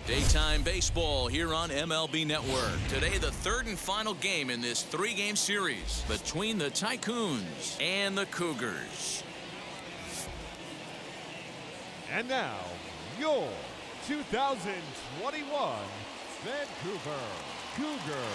Daytime baseball here on MLB Network. Today, the third and final game in this three-game series between the Tycoons and the Cougars. And now, your 2021 Vancouver Cougars.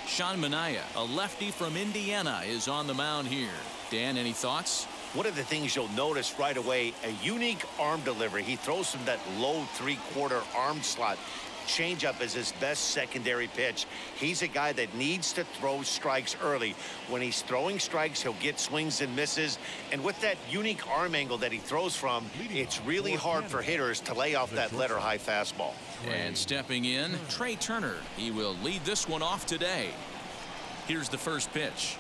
Sean Manaea, a lefty from Indiana, is on the mound here. Dan, any thoughts? One of the things you'll notice right away, a unique arm delivery. He throws from that low three-quarter arm slot. Changeup is his best secondary pitch. He's a guy that needs to throw strikes early. When he's throwing strikes, he'll get swings and misses. And with that unique arm angle that he throws from, it's really hard for hitters to lay off that letter-high fastball. And stepping in, Trey Turner. He will lead this one off today. Here's the first pitch.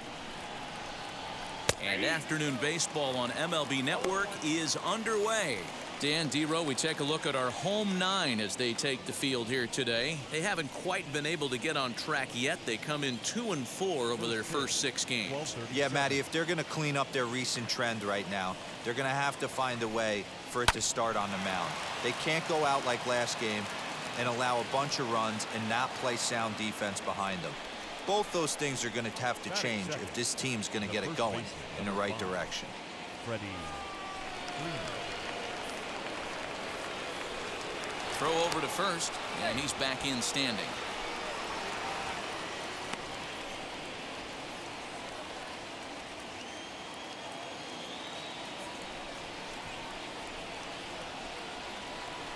And afternoon baseball on MLB Network is underway. Dan, D-Row, we take a look at our home nine as they take the field here today. They haven't quite been able to get on track yet. They come in 2-4 over their first 6 games. Yeah, Matty, if they're going to clean up their recent trend right now, they're going to have to find a way for it to start on the mound. They can't go out like last game and allow a bunch of runs and not play sound defense behind them. Both those things are going to have to change if this team's going to get it going in the right direction. Throw over to first, and he's back in standing.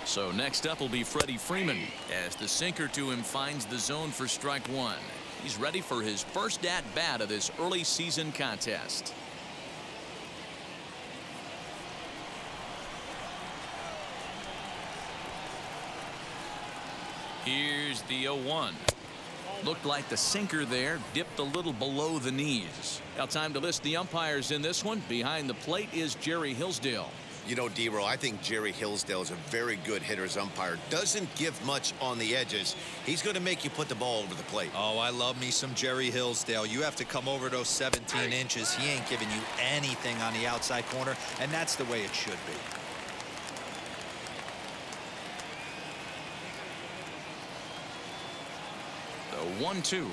So next up will be Freddie Freeman as the sinker to him finds the zone for strike one. He's ready for his first at-bat of this early season contest. Here's the 0-1. Looked like the sinker there dipped a little below the knees. Now time to list the umpires in this one. Behind the plate is Jerry Hillsdale. You know, D-Row, I think Jerry Hillsdale is a very good hitter's umpire. Doesn't give much on the edges. He's going to make you put the ball over the plate. Oh, I love me some Jerry Hillsdale. You have to come over those 17 inches. He ain't giving you anything on the outside corner, and that's the way it should be. The 1-2.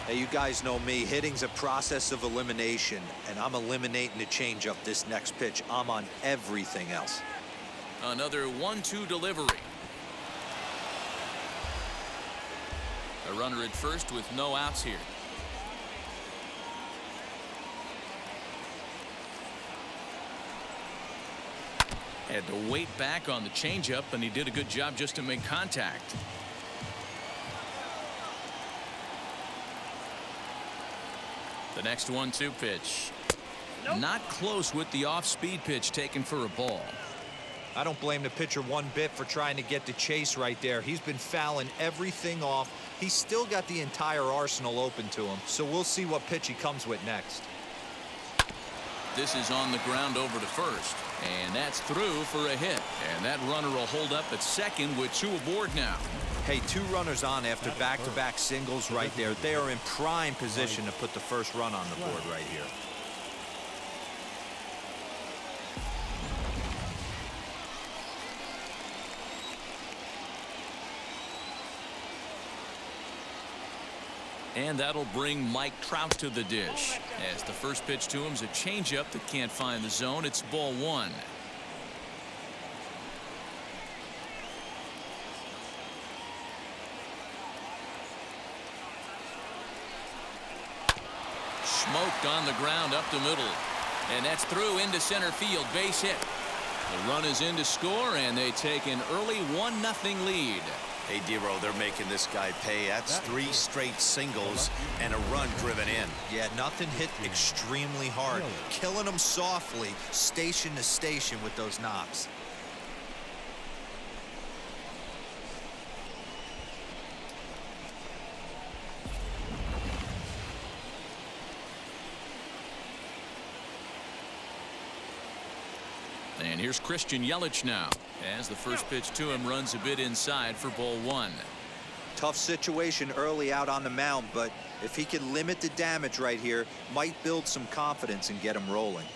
Hey, you guys know me. Hitting's a process of elimination, and I'm eliminating the changeup this next pitch. I'm on everything else. Another 1-2 delivery. A runner at first with no outs here. Had to wait back on the changeup, and he did a good job just to make contact. The next 1-2 pitch. Not close with the off-speed pitch taken for a ball. I don't blame the pitcher one bit for trying to get the chase right there. He's been fouling everything off. He's still got the entire arsenal open to him, so we'll see what pitch he comes with next. This is on the ground over to first, and that's through for a hit. And that runner will hold up at second with 2 aboard now. Hey, 2 runners on after back-to-back singles right there. They are in prime position to put the first run on the board right here. And that'll bring Mike Trout to the dish. As the first pitch to him is a changeup that can't find the zone. It's ball 1. Smoked on the ground up the middle. And that's through into center field. Base hit. The run is in to score, and they take an early 1-0 lead. Hey, D-Row, they're making this guy pay. That's 3 straight singles and a run driven in. Yeah, nothing hit extremely hard. Killing them softly, station to station with those knocks. And here's Christian Yelich now, as the first pitch to him runs a bit inside for ball one. Tough situation early out on the mound, but if he can limit the damage right here, might build some confidence and get him rolling.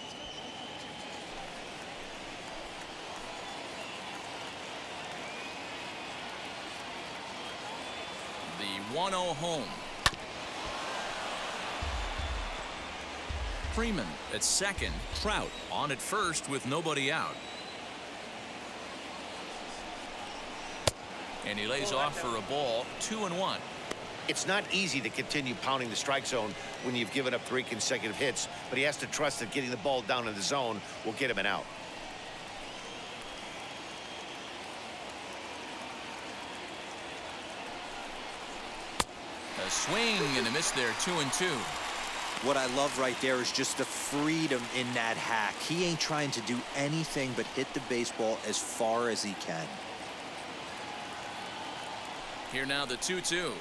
The 1-0 home. Freeman at second. Trout on at first with nobody out. And he lays off for a ball. 2-1. It's not easy to continue pounding the strike zone when you've given up 3 consecutive hits, but he has to trust that getting the ball down in the zone will get him an out. A swing and a miss there. 2-2. What I love right there is just the freedom in that hack. He ain't trying to do anything but hit the baseball as far as he can. Here now the 2-2.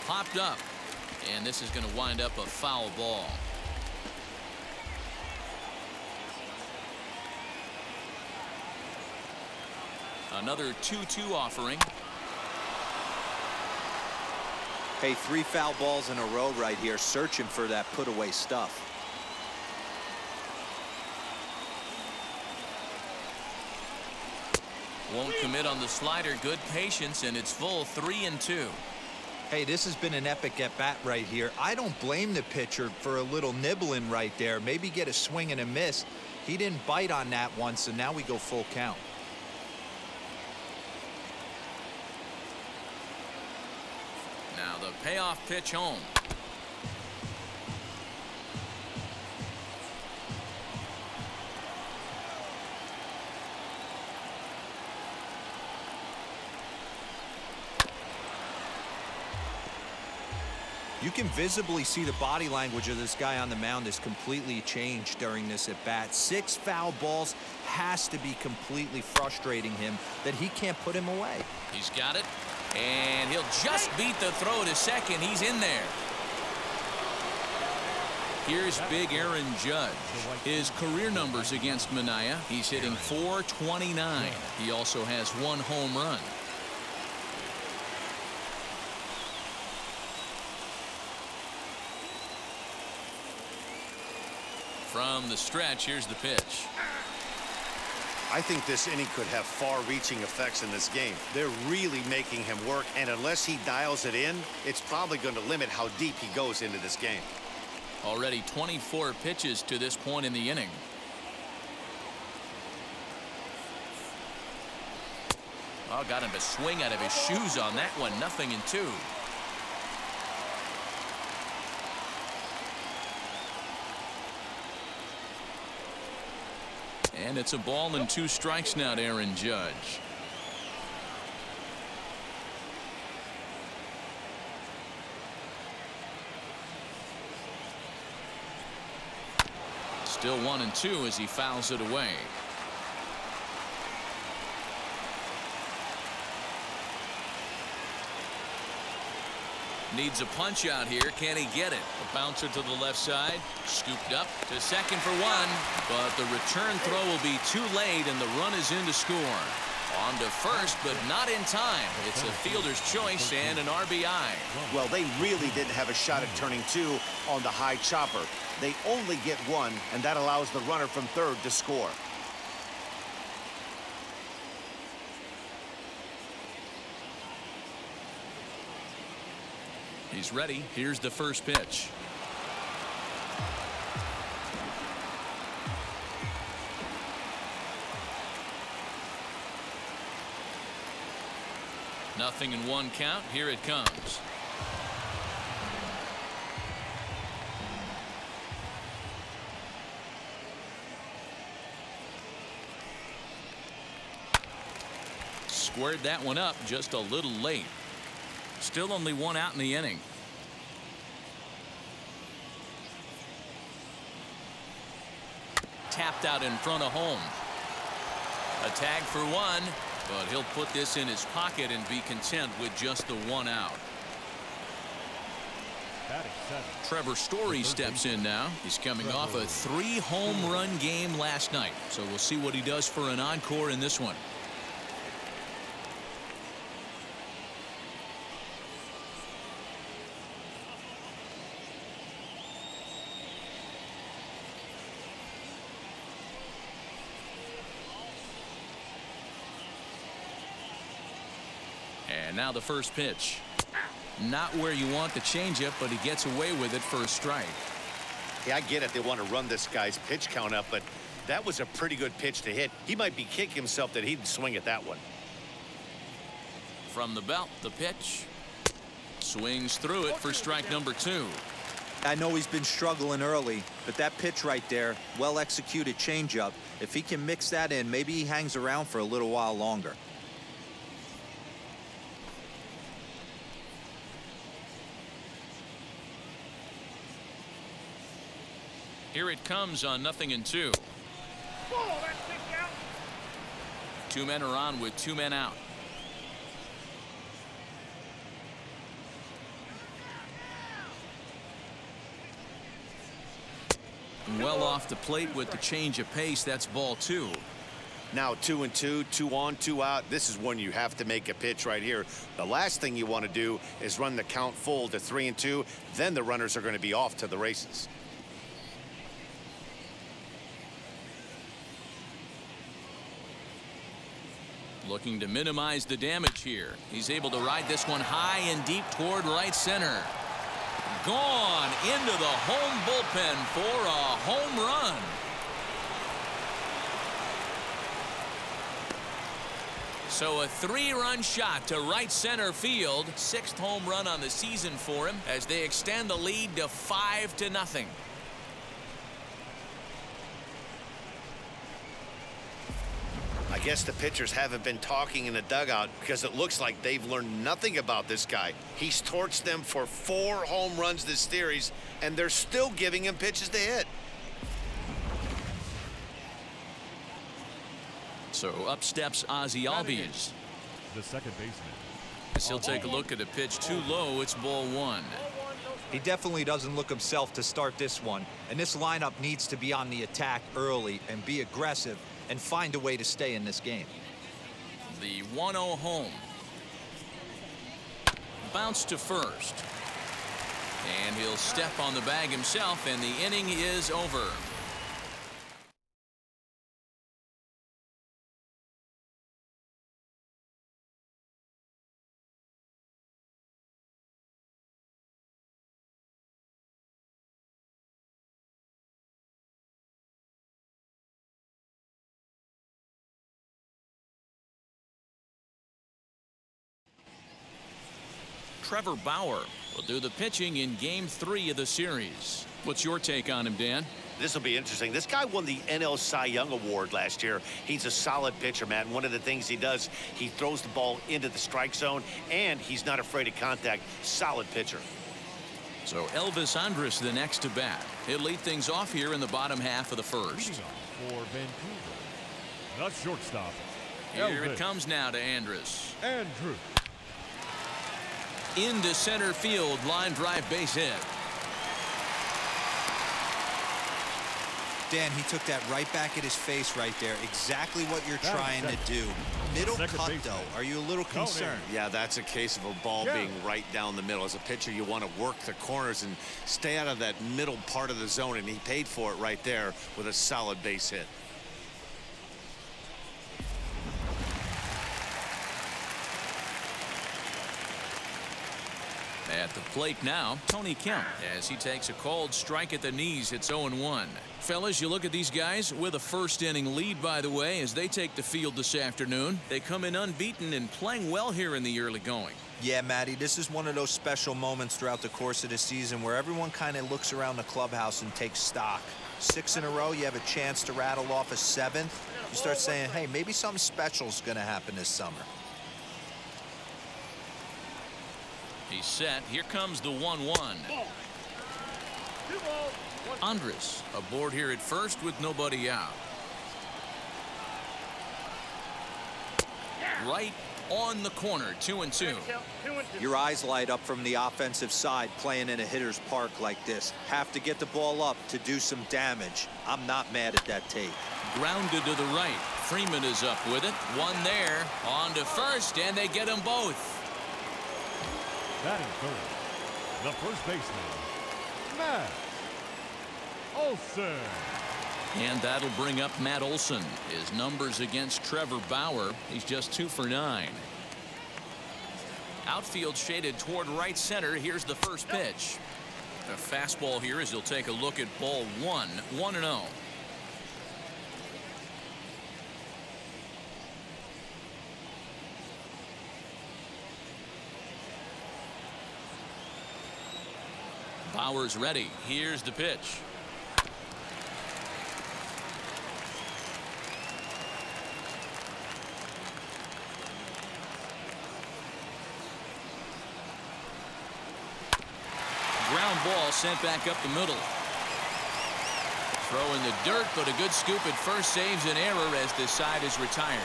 Popped up, and this is going to wind up a foul ball. Another 2-2 offering. Hey, 3 foul balls in a row right here, searching for that put away stuff. Won't commit on the slider. Good patience, and it's full. 3-2. Hey, this has been an epic at bat right here. I don't blame the pitcher for a little nibbling right there. Maybe get a swing and a miss. He didn't bite on that one, so now we go full count. Now the payoff pitch home. You can visibly see the body language of this guy on the mound is completely changed during this at bat. 6 foul balls has to be completely frustrating him that he can't put him away. He's got it, and he'll just beat the throw to second. He's in there. Here's big Aaron Judge. His career numbers against Minaya, he's hitting .429. He also has 1 home run. From the stretch, here's the pitch. I think this inning could have far-reaching effects in this game. They're really making him work, and unless he dials it in, it's probably going to limit how deep he goes into this game. Already 24 pitches to this point in the inning. Oh, got him to swing out of his shoes on that one. 0-2. And it's a ball and 2 strikes now to Aaron Judge. Still 1-2 as he fouls it away. Needs a punch out here. Can he get it? A bouncer to the left side. Scooped up to second for 1. But the return throw will be too late, and the run is in to score. On to first, but not in time. It's a fielder's choice and an RBI. Well, they really didn't have a shot at turning 2 on the high chopper. They only get 1, and that allows the runner from third to score. He's ready. Here's the first pitch. Nothing in 1 count. Here it comes. Squared that one up just a little late. Still only 1 out in the inning. Tapped out in front of home. A tag for 1. But he'll put this in his pocket and be content with just the 1 out. Batting seventh. Trevor Story steps in now. He's coming off a 3-home run game last night. So we'll see what he does for an encore in this one. And now the first pitch. Not where you want the changeup, but he gets away with it for a strike. Yeah, I get it. They want to run this guy's pitch count up, but that was a pretty good pitch to hit. He might be kicking himself that he didn't swing at that one. From the belt, the pitch. Swings through it for strike number 2. I know he's been struggling early, but that pitch right there, well executed changeup. If he can mix that in, maybe he hangs around for a little while longer. Here it comes on 0-2. 2 men are on with 2 men out. Well off the plate with the change of pace. That's ball 2. Now 2-2, 2 on, 2 out. This is when you have to make a pitch right here. The last thing you want to do is run the count full to 3-2. Then the runners are going to be off to the races. Looking to minimize the damage here. He's able to ride this one high and deep toward right center. Gone into the home bullpen for a home run. So a 3-run shot to right center field. 6th home run on the season for him as they extend the lead to 5-0. I guess the pitchers haven't been talking in the dugout because it looks like they've learned nothing about this guy. He's torched them for 4 home runs this series, and they're still giving him pitches to hit. So up steps Ozzie Albies. The second baseman. As he'll take a look at a pitch too low. It's ball 1. He definitely doesn't look himself to start this one, and this lineup needs to be on the attack early and be aggressive and find a way to stay in this game. The 1-0 home. Bounce to first. And he'll step on the bag himself, and the inning is over. Trevor Bauer will do the pitching in Game 3 of the series. What's your take on him, Dan? This will be interesting. This guy won the NL Cy Young Award last year. He's a solid pitcher, Matt. And one of the things he does, he throws the ball into the strike zone, and he's not afraid of contact. Solid pitcher. So Elvis Andrus the next to bat. He'll lead things off here in the bottom half of the first. Leading off for Vancouver, the shortstop. Here Elvis it comes now to Andrus. Andrew. Into center field, line drive base hit. Dan, he took that right back at his face right there. Exactly what you're trying to do. Middle cut, though. Are you a little concerned? Yeah, that's a case of a ball being right down the middle. As a pitcher, you want to work the corners and stay out of that middle part of the zone, and he paid for it right there with a solid base hit. At the plate now, Tony Kemp, as he takes a called strike at the knees. It's 0-1. Fellas, you look at these guys with a first inning lead, by the way, as they take the field this afternoon. They come in unbeaten and playing well here in the early going. Yeah, Matty, this is one of those special moments throughout the course of the season where everyone kind of looks around the clubhouse and takes stock. 6 in a row, you have a chance to rattle off a 7th. You start saying, hey, maybe something special is going to happen this summer. He's set. Here comes the 1-1. Andrus aboard here at first with nobody out. right on the corner. 2-2. Your eyes light up from the offensive side playing in a hitter's park like this. Have to get the ball up to do some damage. I'm not mad at that take. Grounded to the right. Freeman is up with it. One there. On to first, and they get them both. Batting third, the first baseman, Matt Olson. And that'll bring up Matt Olson. His numbers against Trevor Bauer. He's just 2 for 9. Outfield shaded toward right center. Here's the first pitch. A fastball here as he'll take a look at ball 1. 1-0. Bauer's ready. Here's the pitch. Ground ball sent back up the middle. Throw in the dirt, but a good scoop at first saves an error as this side is retired.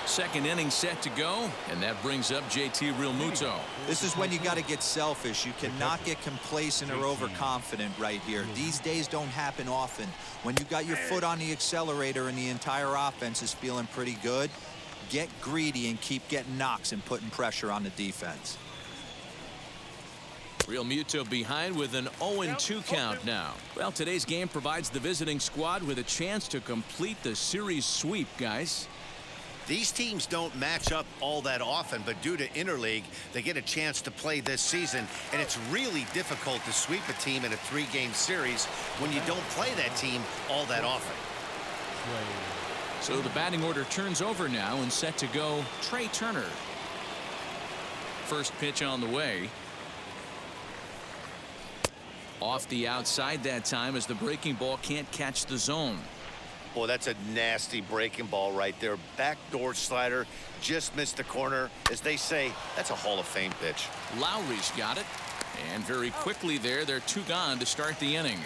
Second inning set to go, and that brings up JT Realmuto. This is when you got to get selfish. You cannot get complacent or overconfident right here. These days don't happen often. When you got your foot on the accelerator and the entire offense is feeling pretty good, get greedy and keep getting knocks and putting pressure on the defense. Realmuto behind with an 0-2 count now. Well, today's game provides the visiting squad with a chance to complete the series sweep, guys. These teams don't match up all that often, but due to interleague, they get a chance to play this season, and it's really difficult to sweep a team in a 3-game series when you don't play that team all that often. So the batting order turns over now and set to go Trey Turner. First pitch on the way. Off the outside that time as the breaking ball can't catch the zone. Boy, that's a nasty breaking ball right there. Backdoor slider, just missed the corner. As they say, that's a Hall of Fame pitch. Lowry's got it. And very quickly there, they're 2 gone to start the inning.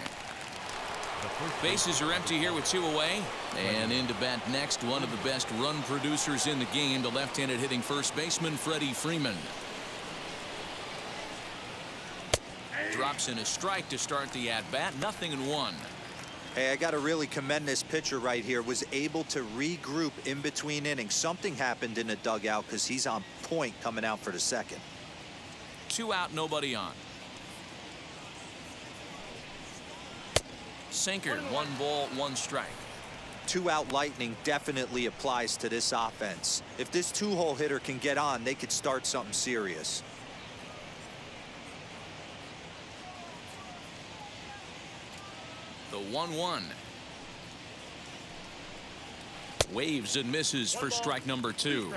Bases are empty here with 2 away. And into bat next, one of the best run producers in the game, the left-handed hitting first baseman, Freddie Freeman. Drops in a strike to start the at-bat. 0-1. Hey, I got to really commend this pitcher right here. Was able to regroup in between innings. Something happened in the dugout because he's on point coming out for the second. 2 out, nobody on. Sinker, 1 ball, 1 strike. 2 out lightning definitely applies to this offense. If this 2-hole hitter can get on, they could start something serious. The 1-1. Waves and misses for strike number 2.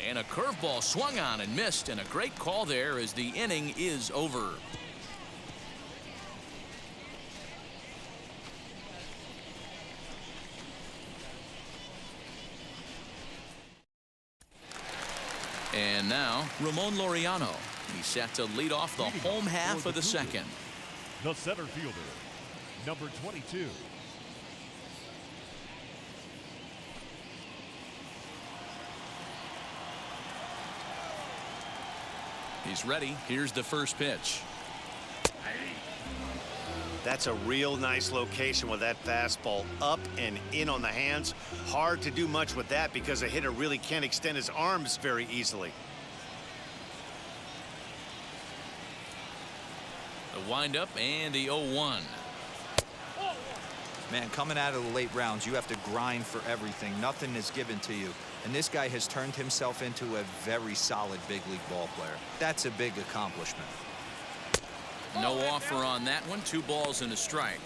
And a curveball swung on and missed, and a great call there as the inning is over. And now, Ramon Laureano. He's set to lead off the home half of the second. The center fielder, number 22. He's ready. Here's the first pitch. That's a real nice location with that fastball up and in on the hands. Hard to do much with that because a hitter really can't extend his arms very easily. The windup and the 0-1. Man, coming out of the late rounds, you have to grind for everything. Nothing is given to you. And this guy has turned himself into a very solid big league ball player. That's a big accomplishment. No offer on that one. 2 balls and a strike.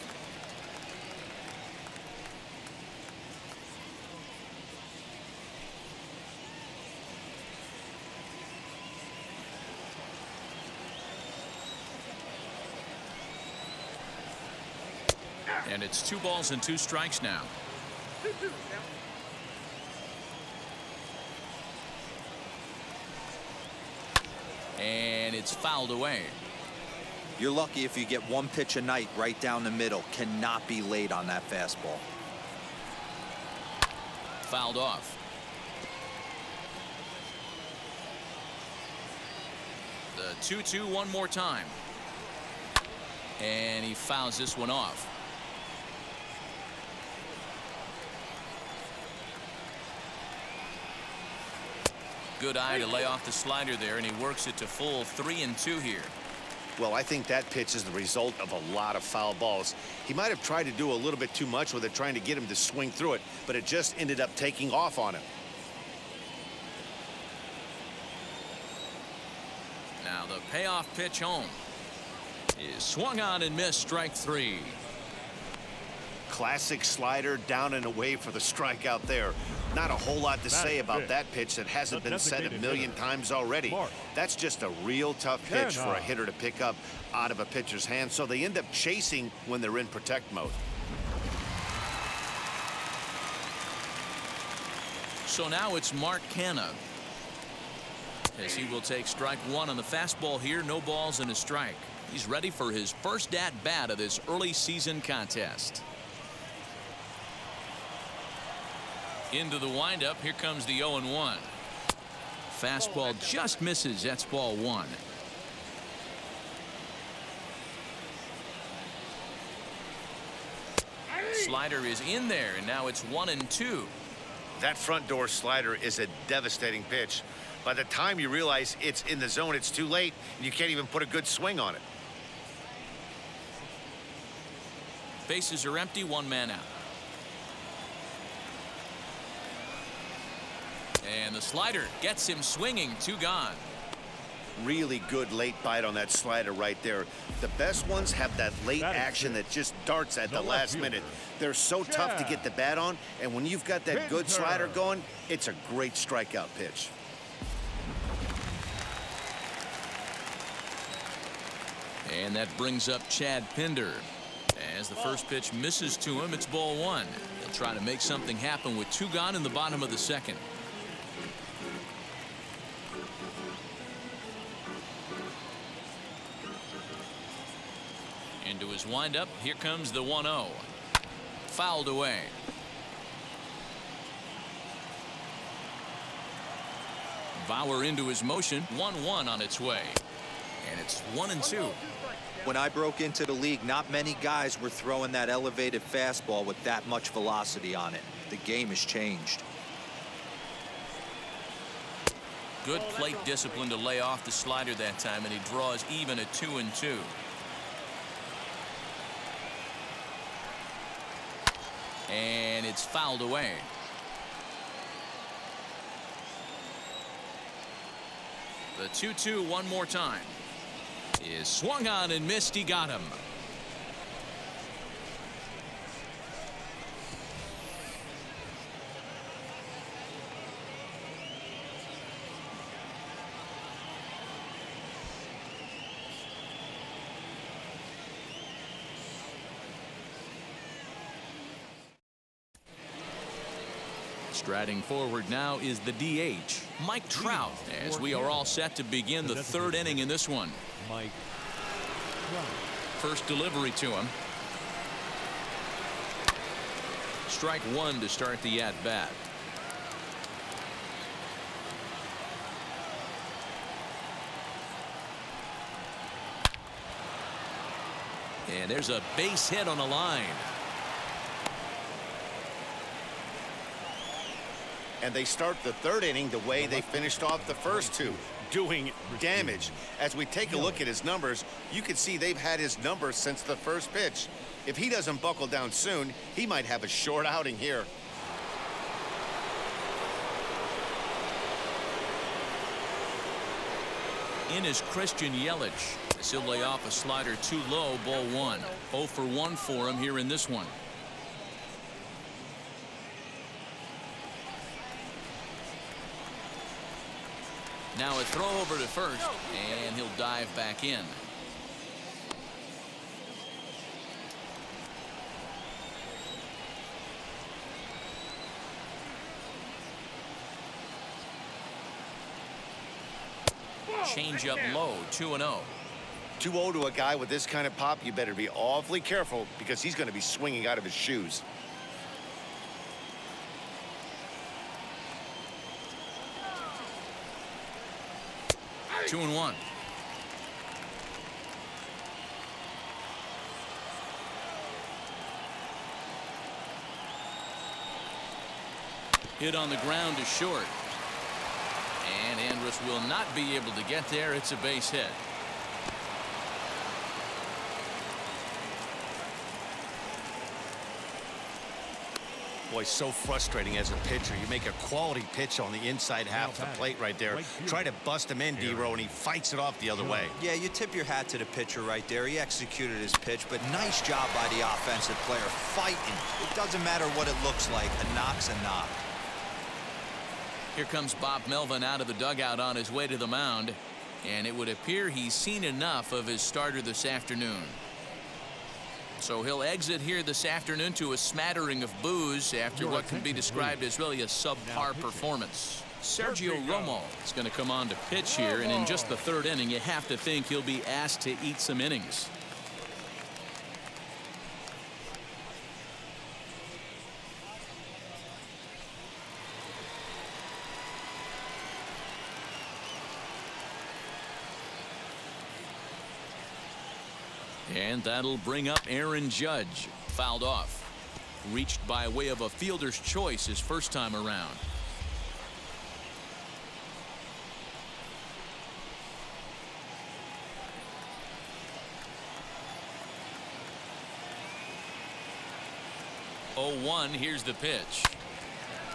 And it's 2 balls and 2 strikes now. And it's fouled away. You're lucky if you get 1 pitch a night right down the middle. Cannot be late on that fastball. Fouled off. The 2-2 one more time. And he fouls this one off. Good eye to lay off the slider there, and he works it to full 3-2 here. Well, I think that pitch is the result of a lot of foul balls. He might have tried to do a little bit too much with it, trying to get him to swing through it, but it just ended up taking off on him. Now the payoff pitch home is swung on and missed, strike 3. Classic slider, down and away for the strikeout there. Not a whole lot to say about that pitch that hasn't been said a million times already. That's just a real tough pitch for a hitter to pick up out of a pitcher's hand, so they end up chasing when they're in protect mode. So now it's Mark Canha, as he will take strike 1 on the fastball here. No balls and a strike. He's ready for his first at bat of this early season contest. Into the windup. Here comes the 0-1. Fastball just misses. That's ball 1. Slider is in there, and now it's 1-2. That front door slider is a devastating pitch. By the time you realize it's in the zone, it's too late, and you can't even put a good swing on it. Bases are empty, 1 man out. And the slider gets him swinging. 2 gone. Really good late bite on that slider right there. The best ones have that late action that just darts at the last minute. They're so tough to get the bat on, and when you've got that good slider going, it's a great strikeout pitch. And that brings up Chad Pinder. As the first pitch misses to him, it's ball 1. He'll try to make something happen with 2 gone in the bottom of the 2nd. Into his windup. Here comes the 1-0. Fouled away. Bauer into his motion. 1-1 on its way. And it's 1-2. When I broke into the league, not many guys were throwing that elevated fastball with that much velocity on it. The game has changed. Good plate discipline to lay off the slider that time, and he draws even at 2-2. And it's fouled away. The 2-2 one more time. Is swung on and missed. He got him. Striding forward now is the DH, Mike Trout, as we are all set to begin the 3rd inning in this one. Mike. First delivery to him. Strike 1 to start the at-bat. And there's a base hit on the line. And they start the 3rd inning the way they finished off the first 2, doing damage. As we take a look at his numbers, you can see they've had his numbers since the first pitch. If he doesn't buckle down soon, he might have a short outing here. In is Christian Yelich. He'll lay off a slider too low, ball 1. 0 for 1 for him here in this one. Now a throw over to first, and he'll dive back in. changeup low, 2-0. 2-0 to a guy with this kind of pop, you better be awfully careful because he's going to be swinging out of his shoes. Two and one. Hit on the ground to short. And Andrus will not be able to get there. It's a base hit. Boy, so frustrating as a pitcher. You make a quality pitch on the inside half of the plate right there. Try to bust him in, D-Row, and he fights it off the other way. Yeah, you tip your hat to the pitcher right there. He executed his pitch, but nice job by the offensive player fighting. It doesn't matter what it looks like. A knock's a knock. Here comes Bob Melvin out of the dugout on his way to the mound, and it would appear he's seen enough of his starter this afternoon. So he'll exit here this afternoon to a smattering of boos after what can be described as really a subpar performance. Sergio Romo is going to come on to pitch here, and in just the third inning, you have to think he'll be asked to eat some innings. And that'll bring up Aaron Judge. Fouled off. Reached by way of a fielder's choice his first time around. Oh, 1. Here's the pitch.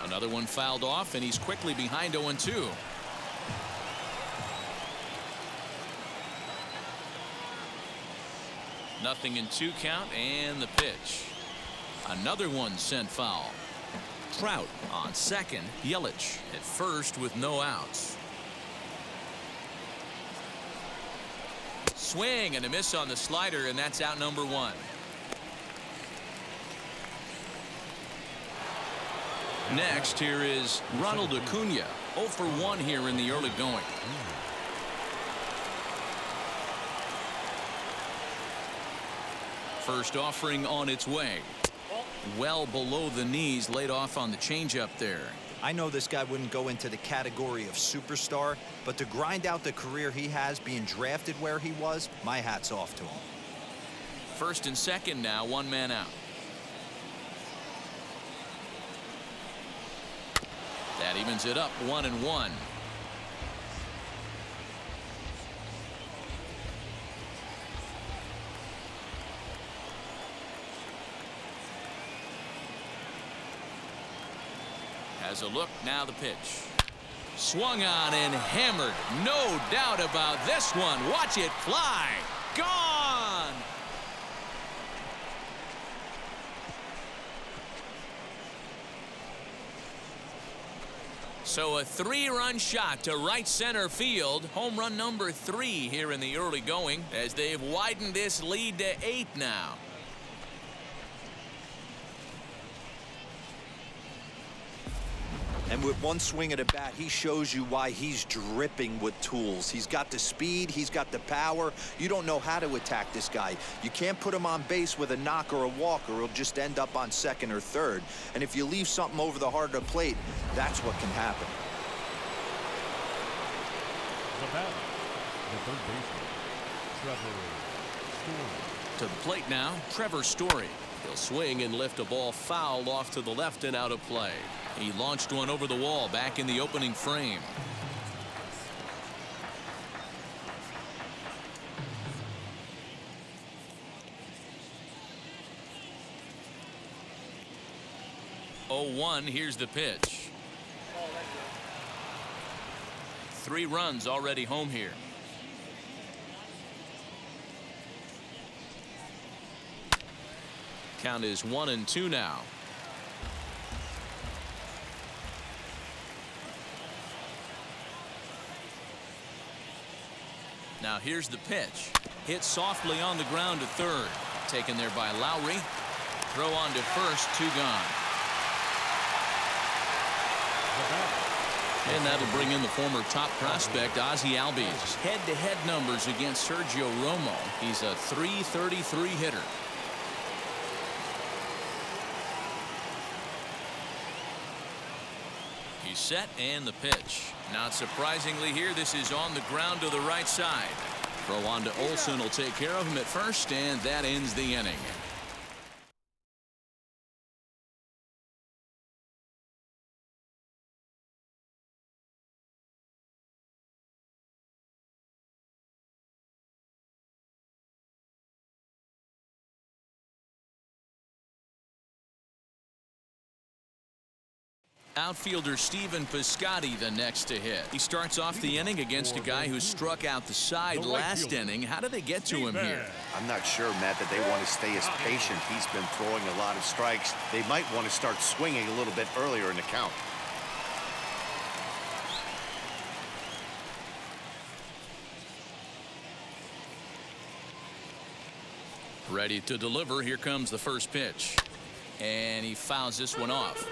Another one fouled off, and he's quickly behind 0-2. Nothing in 2 count, and the pitch. Another one sent foul. Trout on second. Yelich at first with no outs. Swing and a miss on the slider, and that's out number 1. Next, here is Ronald Acuna. 0 for 1 here in the early going. First offering on its way. Well below the knees, laid off on the changeup there. I know this guy wouldn't go into the category of superstar, but to grind out the career he has being drafted where he was, my hat's off to him. First and second now, 1 man out. That evens it up, 1-1. Has a look, now the pitch. Swung on and hammered. No doubt about this one. Watch it fly. Gone. So a 3-run shot to right center field. Home run number 3 here in the early going as they've widened this lead to 8 now. And with one swing of the bat, he shows you why he's dripping with tools. He's got the speed, he's got the power. You don't know how to attack this guy. You can't put him on base with a knock or a walk, or he'll just end up on second or third. And if you leave something over the heart of the plate, that's what can happen. The batter, the third baseman, Trevor Story. To the plate now, Trevor Story. He'll swing and lift a ball foul off to the left and out of play. He launched one over the wall back in the opening frame. Oh, 1. Here's the pitch. 3 runs already home here. Count is 1-2 now. Now here's the pitch. Hit softly on the ground to third. Taken there by Lowry. Throw on to first, 2 gone. The batter, And that'll bring in the former top prospect, Ozzie Albies. Head-to-head numbers against Sergio Romo. He's a .333 hitter. He's set, and the pitch. Not surprisingly here, this is on the ground to the right side. Throw on to Olsen will take care of him at first, and that ends the inning. Outfielder Stephen Piscotty the next to hit. He starts off the inning against a guy who struck out the side last inning. How did they get to him here? I'm not sure, Matt, that they want to stay as patient. He's been throwing a lot of strikes. They might want to start swinging a little bit earlier in the count. Ready to deliver. Here comes the first pitch. And he fouls this one off.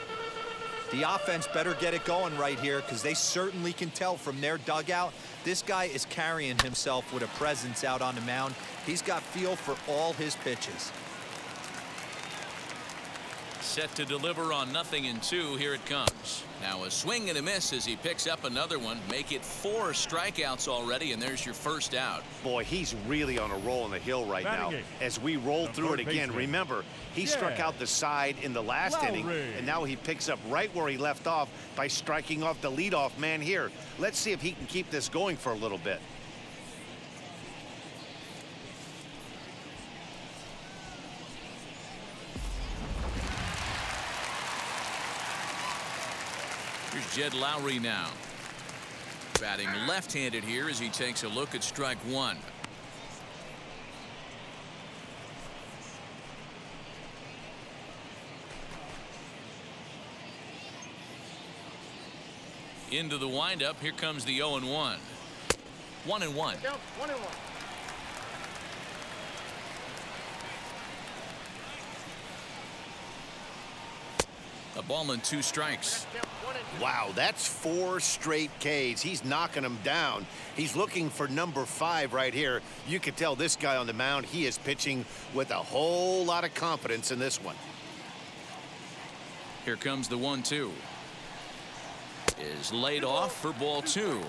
The offense better get it going right here, because they certainly can tell from their dugout this guy is carrying himself with a presence out on the mound. He's got feel for all his pitches. Set to deliver on 0-2. Here it comes. Now a swing and a miss as he picks up another one. Make it 4 strikeouts already, and there's your first out. Boy, he's really on a roll on the hill right now. As we roll through it again, remember, he struck out the side in the last inning, and now he picks up right where he left off by striking off the leadoff man here. Let's see if he can keep this going for a little bit. Here's Jed Lowry now. Batting left-handed here as he takes a look at strike one. Into the windup. Here comes the 0-1. 1-1. 1-1. A ball and 2 strikes. Wow, that's 4 straight Ks. He's knocking them down. He's looking for number 5 right here. You can tell this guy on the mound, he is pitching with a whole lot of confidence in this one. Here comes the 1-2. Is laid off for ball 2.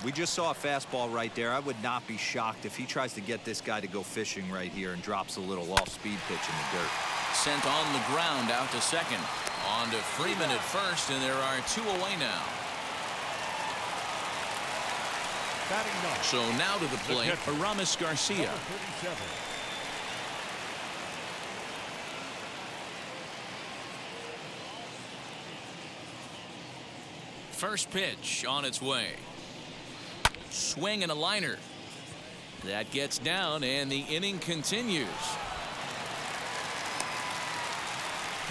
We just saw a fastball right there. I would not be shocked if he tries to get this guy to go fishing right here and drops a little off-speed pitch in the dirt. Sent on the ground out to second. On to Freeman at first, and there are 2 away now. So now to the plate, Aramis Garcia. First pitch on its way. Swing and a liner. That gets down, and the inning continues.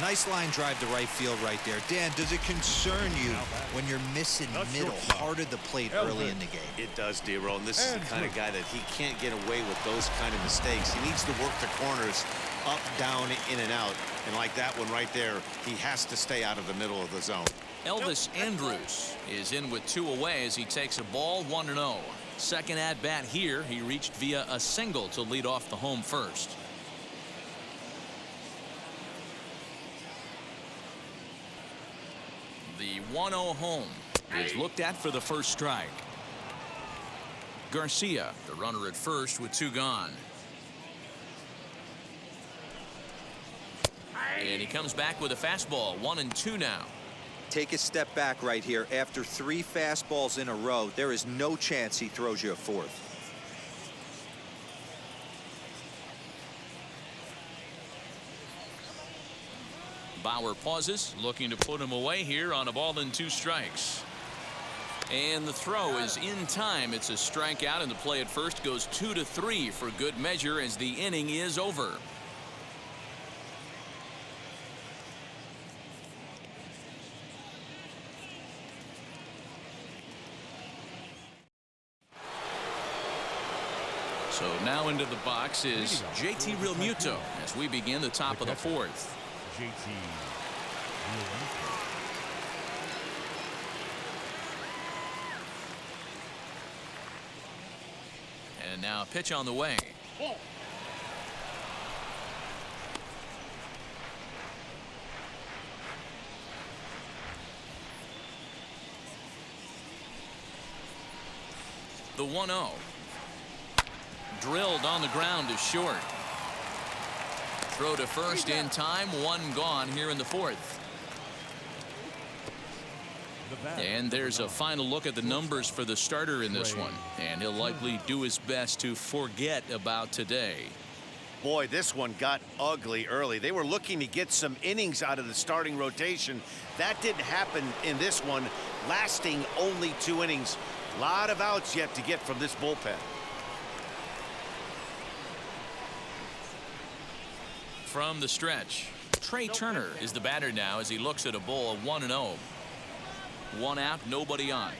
Nice line drive to right field right there. Dan, does it concern you when you're missing middle, heart of the plate early in the game? It does, D-Roll, and this is the kind of guy that he can't get away with those kind of mistakes. He needs to work the corners up, down, in and out. And like that one right there, he has to stay out of the middle of the zone. Elvis Andrus is in with 2 away as he takes a ball 1-0. Second at bat here. He reached via a single to lead off the home first. The 1-0 home is looked at for the first strike. Garcia, the runner at first with 2 gone. And he comes back with a fastball. 1-2 now. Take a step back right here. After 3 fastballs in a row, there is no chance he throws you a 4th. Bauer pauses, looking to put him away here on a ball and 2 strikes. And the throw is in time. It's a strikeout, and the play at first goes 2-3 for good measure as the inning is over. So now into the box is JT Realmuto as we begin the top of the 4th. now pitch on the way. The 1-0. Drilled on the ground is short. Throw to first in time. One gone here in the fourth. And there's a final look at the numbers for the starter in this one. And he'll likely do his best to forget about today. Boy, this one got ugly early. They were looking to get some innings out of the starting rotation. That didn't happen in this one, lasting only 2 innings. A lot of outs yet to get from this bullpen. From the stretch, Trey Turner is the batter now as he looks at a bowl of 1-0. 1 out, nobody on.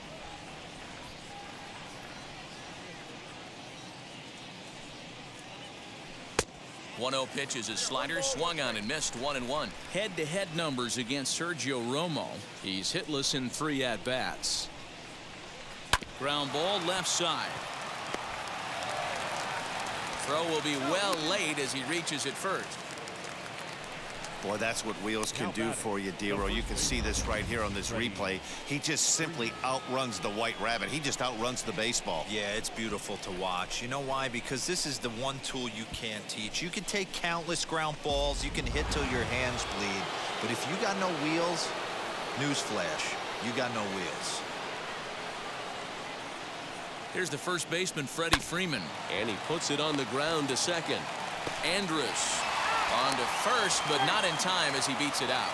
One-0 pitch is his slider, swung on and missed. 1-1. Head-to-head numbers against Sergio Romo. He's hitless in 3 at-bats. Ground ball left side. Throw will be well late as he reaches it first. Boy, that's what Wheels can do for you, Dero. You can see this right here on this replay. He just simply outruns the White Rabbit. He just outruns the baseball. Yeah, it's beautiful to watch. You know why? Because this is the one tool you can't teach. You can take countless ground balls. You can hit till your hands bleed. But if you got no wheels, newsflash, you got no wheels. Here's the first baseman, Freddie Freeman. And he puts it on the ground to second. Andrus on to first, but not in time as he beats it out.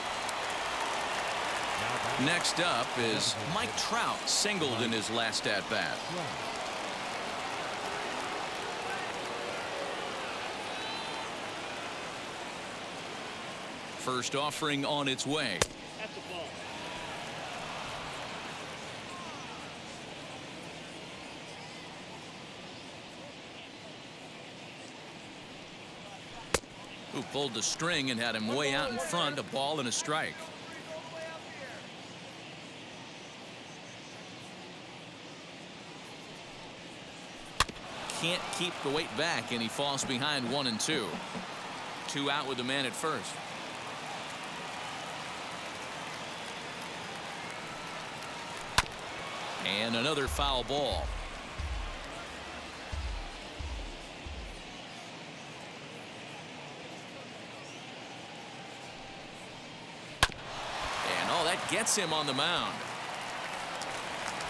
Next up is Mike Trout, singled in his last at-bat. First offering on its way. Who pulled the string and had him way out in front. A ball and a strike. Can't keep the weight back, and he falls behind 1-2. 2 out with the man at first. And another foul ball. Gets him on the mound.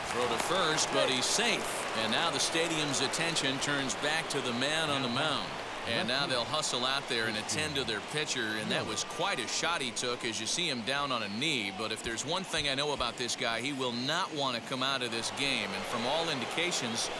Throw to first, but he's safe. And now the stadium's attention turns back to the man on the mound. And now they'll hustle out there and attend to their pitcher. And that was quite a shot he took as you see him down on a knee. But if there's one thing I know about this guy, he will not want to come out of this game. And from all indications,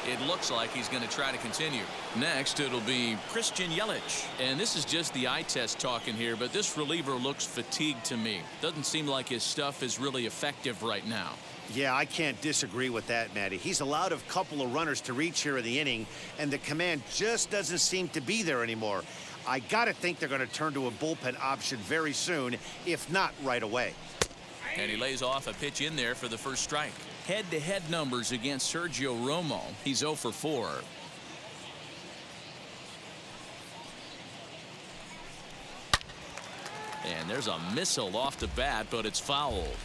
it looks like he's going to try to continue. Next, it'll be Christian Yelich. And this is just the eye test talking here, but this reliever looks fatigued to me. Doesn't seem like his stuff is really effective right now. Yeah, I can't disagree with that, Matty. He's allowed a couple of runners to reach here in the inning, and the command just doesn't seem to be there anymore. I got to think they're going to turn to a bullpen option very soon, if not right away. And he lays off a pitch in there for the first strike. Head-to-head numbers against Sergio Romo. He's 0 for 4. And there's a missile off the bat, but it's fouled.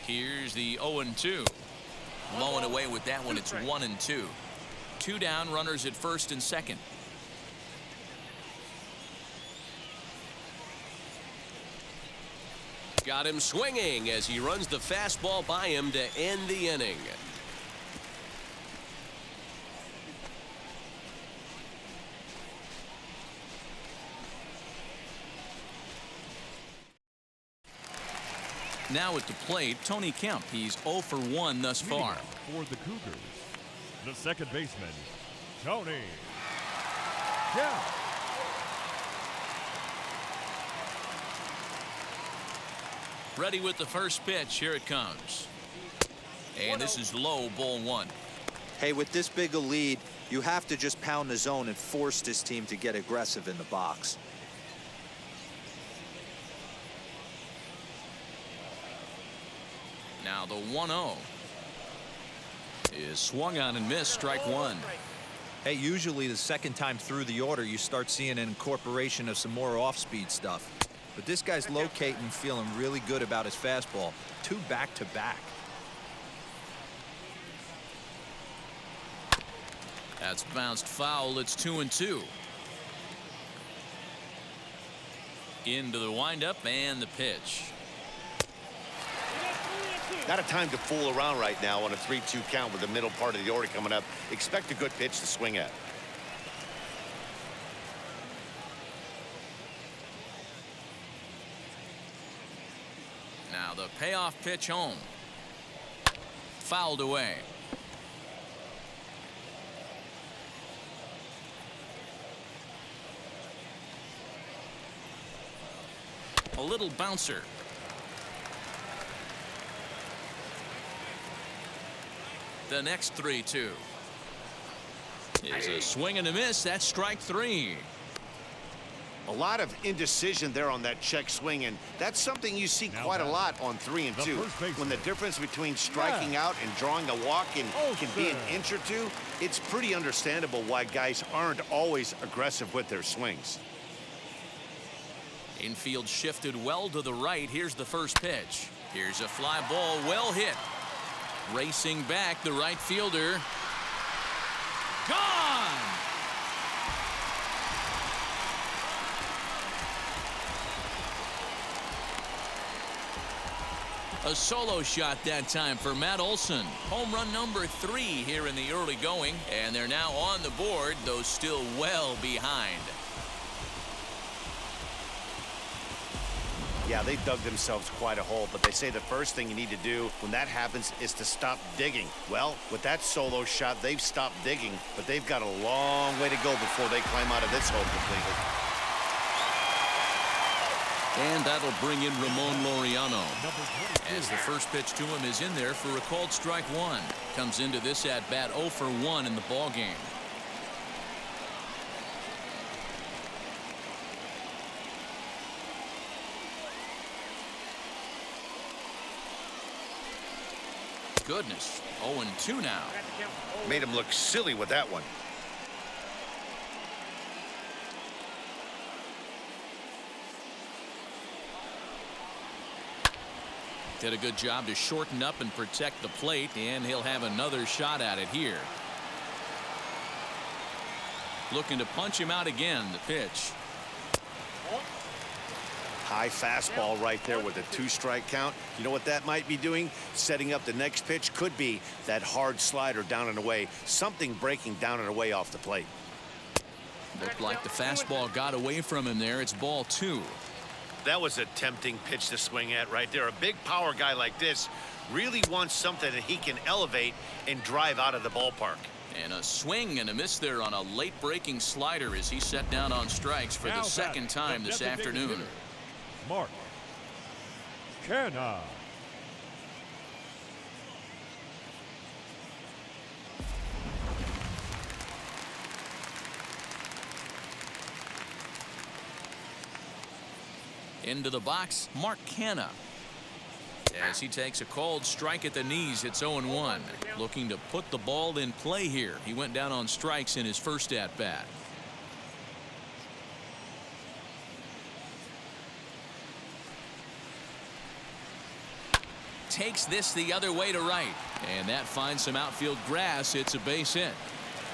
Here's the 0-2. Blowing away with that one. It's 1-2. 2 down, runners at first and second. Got him swinging as he runs the fastball by him to end the inning. Now at the plate, Tony Kemp. He's 0 for 1 thus far. For the Cougars, the second baseman, Tony Kemp. Ready with the first pitch. Here it comes. And this is low, ball 1. Hey, with this big a lead, you have to just pound the zone and force this team to get aggressive in the box. Now Now the 1-0 is swung on and missed. Strike one. Hey, usually the second time through the order, you start seeing an incorporation of some more off-speed stuff. But this guy's locating, feeling really good about his fastball. 2 back-to-back. That's bounced foul. It's 2-2. Into the windup and the pitch. Not a time to fool around right now on a 3-2 count with the middle part of the order coming up. Expect a good pitch to swing at. Now the payoff pitch home. Fouled away. A little bouncer. The next 3-2 is a swing and a miss. That's strike 3. A lot of indecision there on that check swing, and that's something you see quite a lot on 3 and 2. When the difference between striking out and drawing a walk can be an inch or two, it's pretty understandable why guys aren't always aggressive with their swings. Infield shifted well to the right. Here's the first pitch. Here's a fly ball, well hit. Racing back, the right fielder. Gone! A solo shot that time for Matt Olson. Home run number 3 here in the early going, and they're now on the board, though still well behind. Yeah, they dug themselves quite a hole, but they say the first thing you need to do when that happens is to stop digging. Well, with that solo shot, they've stopped digging, but they've got a long way to go before they climb out of this hole completely. And that'll bring in Ramon Laureano, as the first pitch to him is in there for a called strike 1. Comes into this at bat 0 for 1 in the ball game. Goodness, 0-2 now. Made him look silly with that one. Did a good job to shorten up and protect the plate, and he'll have another shot at it here. Looking to punch him out again. The pitch. High fastball right there with a 2-strike count. You know what that might be doing? Setting up the next pitch. Could be that hard slider down and away. Something breaking down and away off the plate. Looked like the fastball got away from him there. It's ball 2. That was a tempting pitch to swing at right there. A big power guy like this really wants something that he can elevate and drive out of the ballpark. And a swing and a miss there on a late breaking slider as he set down on strikes for the second time this afternoon. Mark Canha. Into the box, Mark Canha. As he takes a called strike at the knees, it's 0-1. Looking to put the ball in play here. He went down on strikes in his first at bat. Takes this the other way to right, and that finds some outfield grass. It's a base hit.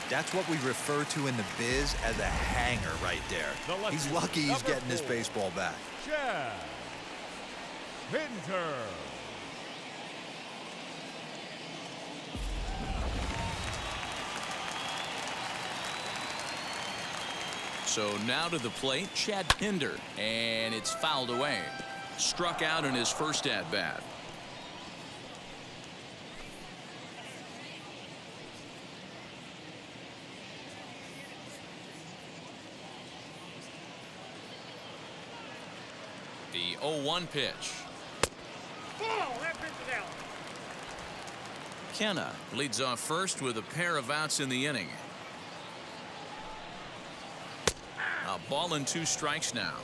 That's what we refer to in the biz as a hanger right there. He's lucky he's getting his baseball back. Chad Pinter. So now to the plate, Chad Pinder, and it's fouled away. Struck out in his first at bat. The 0-1 pitch. Canha leads off first with a pair of outs in the inning. A ball and 2 strikes now.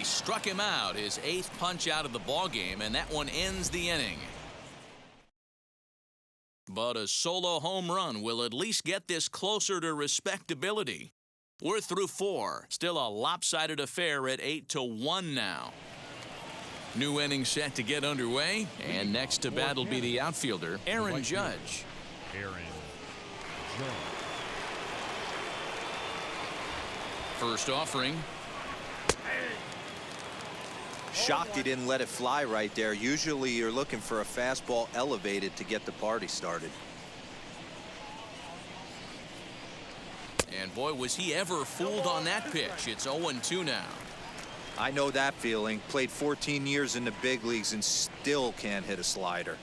He struck him out, his 8th punch out of the ball game, and that one ends the inning. But a solo home run will at least get this closer to respectability. We're through 4. Still a lopsided affair at 8-1 now. New inning set to get underway, and next to bat will be the outfielder, Aaron Judge. Aaron Judge. First offering. Shocked he didn't let it fly right there. Usually you're looking for a fastball elevated to get the party started. And boy, was he ever fooled on that pitch. It's 0-2 now. I know that feeling. Played 14 years in the big leagues and still can't hit a slider.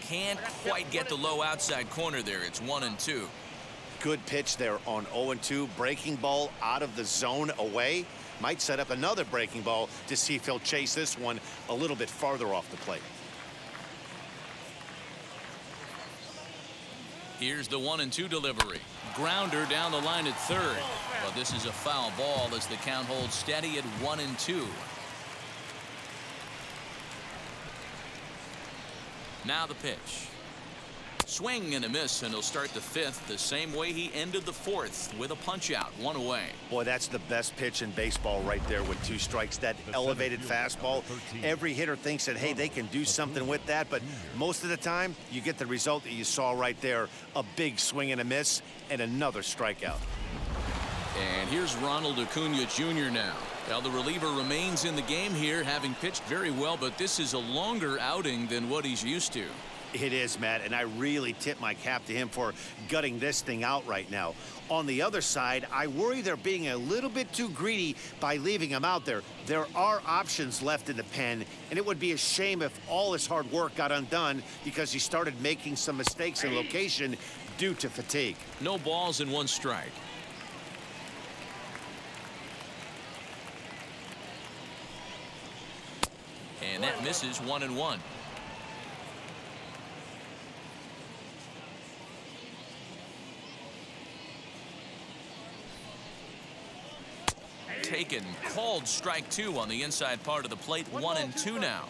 Can't quite get the low outside corner there. It's 1-2. Good pitch there on 0-2. Breaking ball out of the zone away. Might set up another breaking ball to see if he'll chase this one a little bit farther off the plate. Here's the 1-2 delivery. Grounder down the line at third. But this is a foul ball as the count holds steady at 1-2. Now the pitch. Swing and a miss, and he'll start the 5th the same way he ended the 4th with a punch out, 1 away. Boy, that's the best pitch in baseball right there with 2 strikes. That elevated fastball. Every hitter thinks that, hey, they can do something with that, but most of the time you get the result that you saw right there. A big swing and a miss and another strikeout. And here's Ronald Acuna Jr. now. Well, the reliever remains in the game here, having pitched very well, but this is a longer outing than what he's used to. It is, Matt, and I really tip my cap to him for gutting this thing out right now. On the other side, I worry they're being a little bit too greedy by leaving him out there. There are options left in the pen, and it would be a shame if all his hard work got undone because he started making some mistakes in location due to fatigue. No balls and 1 strike. And that misses 1-1. Taken, called strike 2 on the inside part of the plate. 1-2 now.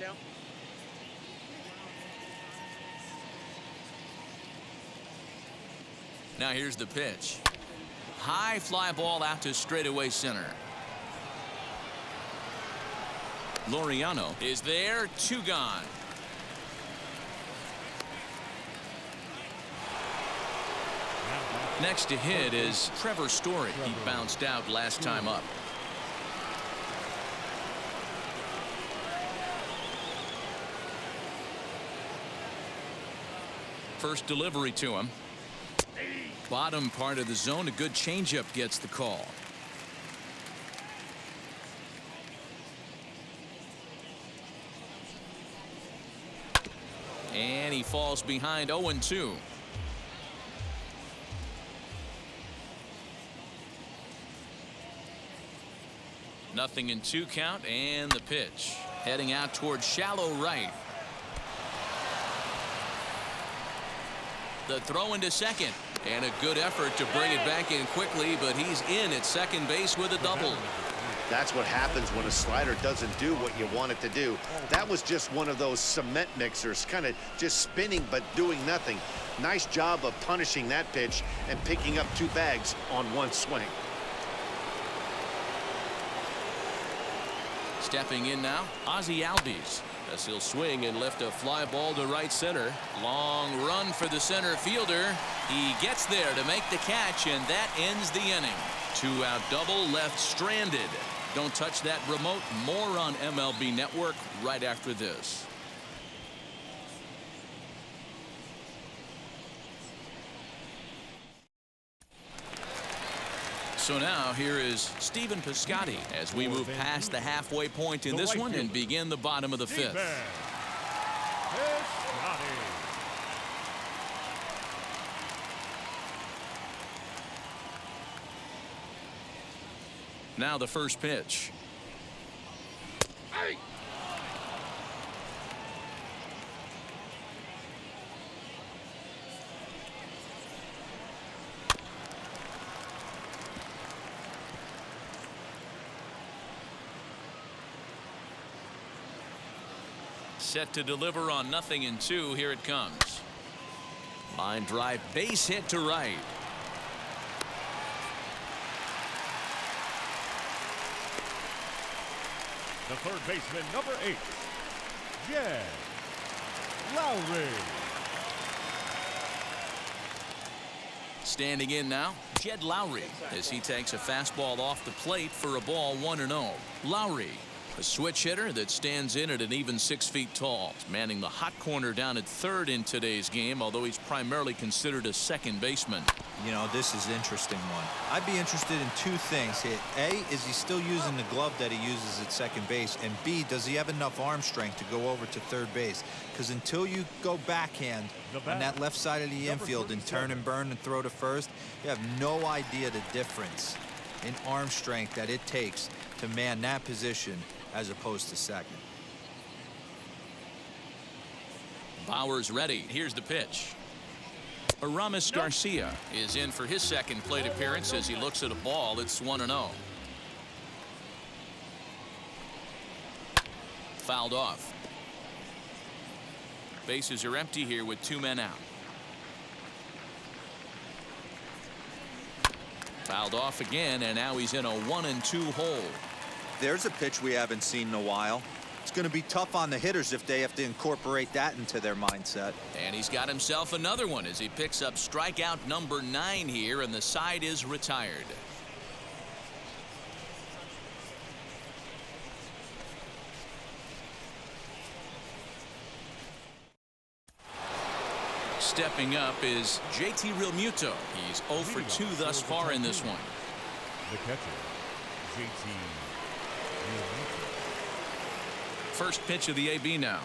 Now here's the pitch. High fly ball out to straightaway center. Laureano is there, 2 gone. Next to hit is Trevor Story. He bounced out last time up. First delivery to him. Bottom part of the zone, a good changeup gets the call. And he falls behind 0-2. Nothing in 2 count, and the pitch. Heading out towards shallow right. The throw into second. And a good effort to bring it back in quickly, but he's in at second base with a double. That's what happens when a slider doesn't do what you want it to do. That was just one of those cement mixers, kind of just spinning but doing nothing. Nice job of punishing that pitch and picking up 2 bags on 1 swing. Stepping in now, Ozzie Albies. As he'll swing and lift a fly ball to right center. Long run for the center fielder. He gets there to make the catch, and that ends the inning. 2-out double left stranded. Don't touch that remote. More on MLB Network right after this. So now here is Stephen Piscotty as we move past the halfway point in this one and begin the bottom of the 5th. Now the first pitch. set to deliver on 0-2. Here it comes. Line drive, base hit to right. The third baseman, number 8, Jed Lowry. Standing in now, Jed Lowry, as he takes a fastball off the plate for a ball 1-0. Lowry, a switch hitter that stands in at an even 6 feet tall, manning the hot corner down at third in today's game, although he's primarily considered a second baseman. You know, this is an interesting one. I'd be interested in two things here. A, is he still using the glove that he uses at second base? And B, does he have enough arm strength to go over to third base? Because until you go backhand on that left side of the infield and turn and burn and throw to first, you have no idea the difference in arm strength that it takes to man that position as opposed to second. Bauer's ready. Here's the pitch. Aramis Garcia is in for his second plate appearance as he looks at a ball. It's 1-0. Fouled off. Bases are empty here with 2 men out. Fouled off again, and now he's in a 1-2 hole. There's a pitch we haven't seen in a while. It's going to be tough on the hitters if they have to incorporate that into their mindset. And he's got himself another one as he picks up strikeout number 9 here, and the side is retired. Stepping up is JT Realmuto. He's 0 for 2 thus far in this one. The catcher, JT Realmuto. First pitch of the AB now.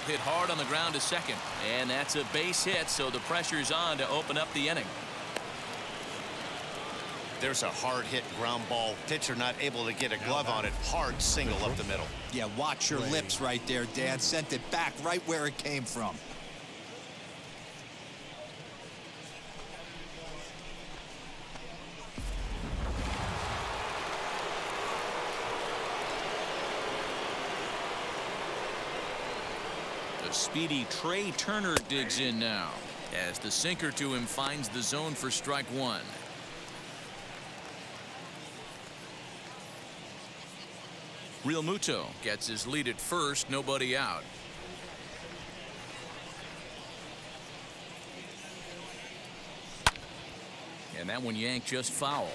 Hit hard on the ground to second, and that's a base hit, so the pressure's on to open up the inning. There's a hard hit ground ball. Pitcher not able to get a glove on it. Hard single up the middle. Yeah, watch your lips right there, Dan. Sent it back right where it came from. The speedy Trey Turner digs in now as the sinker to him finds the zone for strike 1. Realmuto gets his lead at first, nobody out. And that one yanked just foul.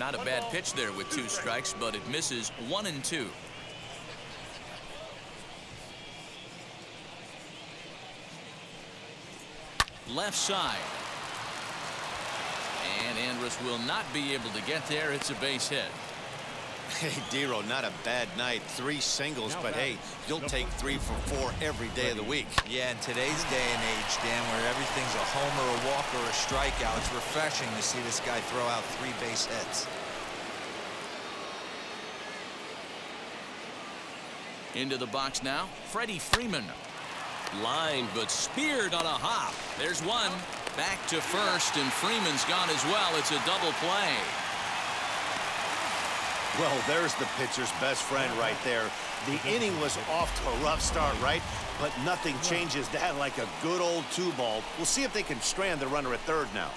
Not a bad pitch there with 2 strikes, but it misses 1-2. Left side. And Andrus will not be able to get there. It's a base hit. Hey, Dero, not a bad night. 3 singles, but hey, you'll take 3 for 4 every day of the week. Yeah, in today's day and age, Dan, where everything's a homer, a walk, or a strikeout, it's refreshing to see this guy throw out 3 base hits. Into the box now, Freddie Freeman. Line, but speared on a hop. There's one. Back to first, and Freeman's gone as well. It's a double play. Well, there's the pitcher's best friend right there. The inning was off to a rough start, right? But nothing changes that like a good old 2-ball. We'll see if they can strand the runner at third now.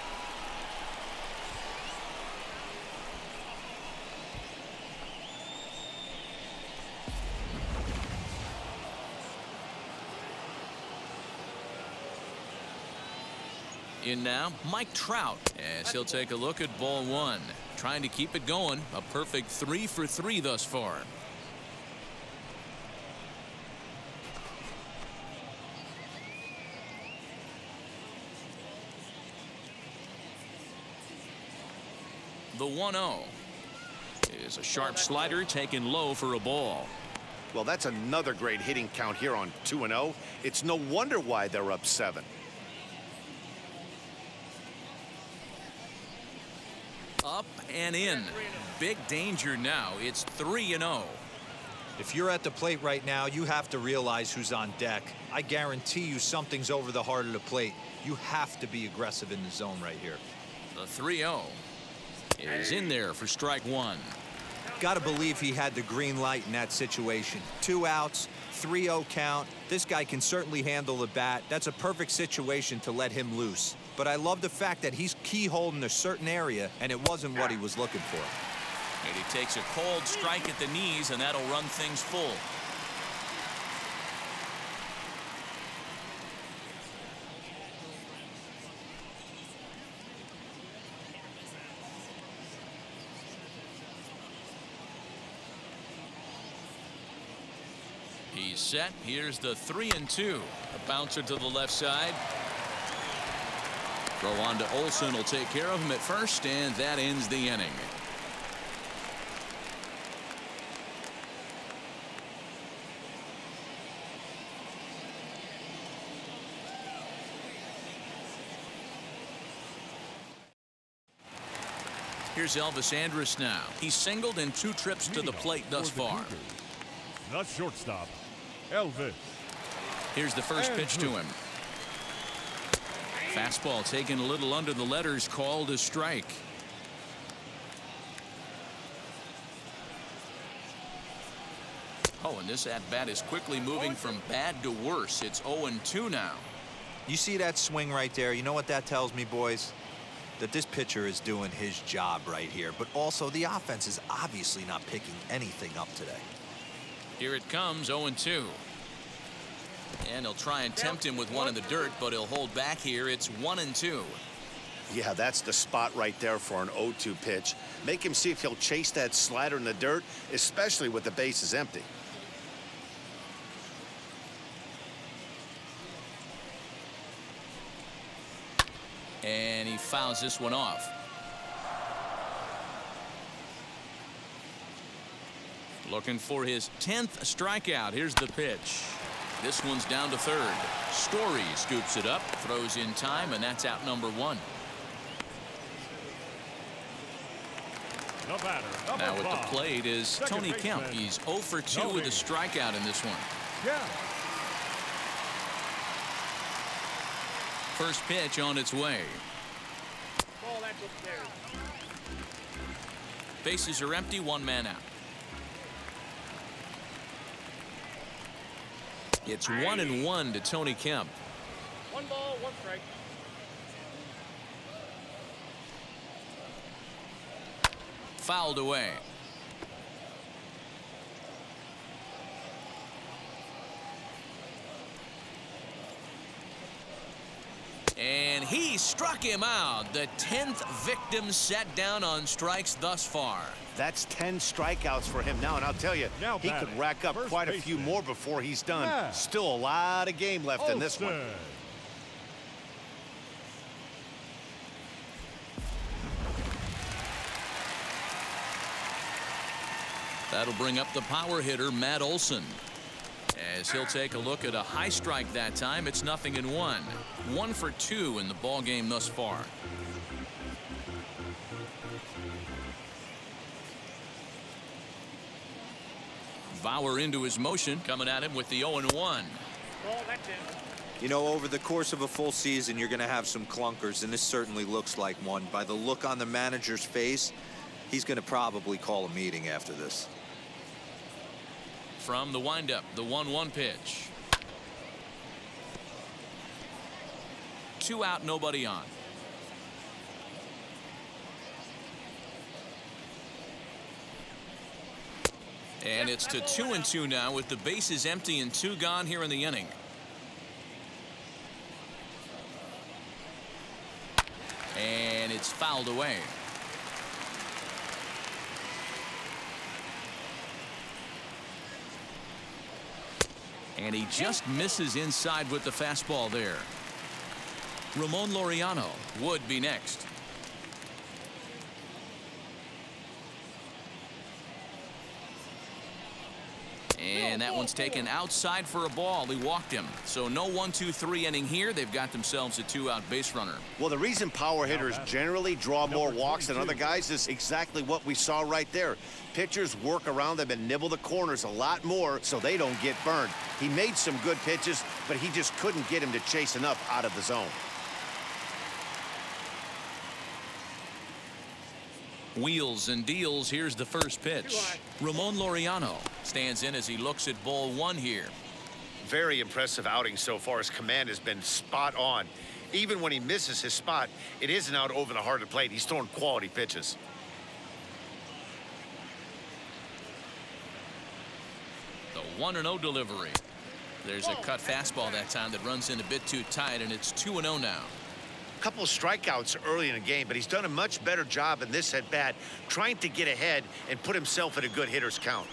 In now, Mike Trout, as he'll take a look at ball 1. Trying to keep it going. A perfect 3 for 3 thus far. The 1-0 is a sharp slider taken low for a ball. Well, that's another great hitting count here on 2-0. It's no wonder why they're up 7. Up and in. Big danger now. It's 3-0. If you're at the plate right now, you have to realize who's on deck. I guarantee you something's over the heart of the plate. You have to be aggressive in the zone right here. The 3-0 is in there for strike 1. Got to believe he had the green light in that situation. 2 outs, 3-0 count. This guy can certainly handle the bat. That's a perfect situation to let him loose. But I love the fact that he's keyholed in a certain area, and it wasn't what he was looking for. And he takes a cold strike at the knees, and that'll run things full. He's set. Here's the 3-2. A bouncer to the left side. Throw on to Olsen will take care of him at first, and that ends the inning. Here's Elvis Andrus now. He's singled in 2 trips to the plate thus far. The shortstop, Elvis. Here's the first pitch to him. Fastball taken a little under the letters, called a strike. Oh, and this at-bat is quickly moving from bad to worse. It's 0-2 now. You see that swing right there? You know what that tells me, boys? That this pitcher is doing his job right here. But also, the offense is obviously not picking anything up today. Here it comes, 0-2. And he'll try and tempt him with one in the dirt, but he'll hold back here. It's 1-2. Yeah, that's the spot right there for an 0-2 pitch. Make him see if he'll chase that slider in the dirt, especially with the bases empty. And he fouls this one off. Looking for his 10th strikeout. Here's the pitch. This one's down to third. Story scoops it up, throws in time, and that's out number 1. The batter, Now number at 5. the plate is Second Tony Kemp. baseman, He's 0 for 2 Tony. with a strikeout in this one. Yeah. First pitch on its way. Bases are empty, 1 man out. It's 1-1 to Tony Kemp. 1 ball, 1 strike. Fouled away. And he struck him out. The 10th victim set down on strikes thus far. That's 10 strikeouts for him now, and I'll tell you, Now he could batting, rack up first quite a few baseman. more before he's done. Yeah. Still a lot of game left in this one. Olsen. That'll bring up the power hitter, Matt Olson. As he'll take a look at a high strike that time, it's 0-1. 1 for 2 in the ball game thus far. Bauer into his motion, coming at him with the 0-1. Ball, that's in. You know, over the course of a full season, you're going to have some clunkers, and this certainly looks like one. By the look on the manager's face, he's going to probably call a meeting after this. From the windup, the 1-1 pitch. 2 out, nobody on. And it's to 2-2 now with the bases empty and 2 gone here in the inning. And it's fouled away. And he just misses inside with the fastball there. Ramon Laureano would be next. And that one's taken outside for a ball. He walked him. So no 1-2-3 inning here. They've got themselves a 2-out base runner. Well, the reason power hitters generally draw more walks than other guys is exactly what we saw right there. Pitchers work around them and nibble the corners a lot more so they don't get burned. He made some good pitches, but he just couldn't get him to chase enough out of the zone. Wheels and deals. Here's the first pitch. Ramon Laureano stands in as he looks at ball one here. Very impressive outing so far. His command has been spot on. Even when he misses his spot, it isn't out over the heart of the plate. He's throwing quality pitches. The 1-0 delivery. There's a cut fastball that time that runs in a bit too tight, and it's 2-0 now. Couple of strikeouts early in the game, but he's done a much better job in this at-bat trying to get ahead and put himself in a good hitter's count.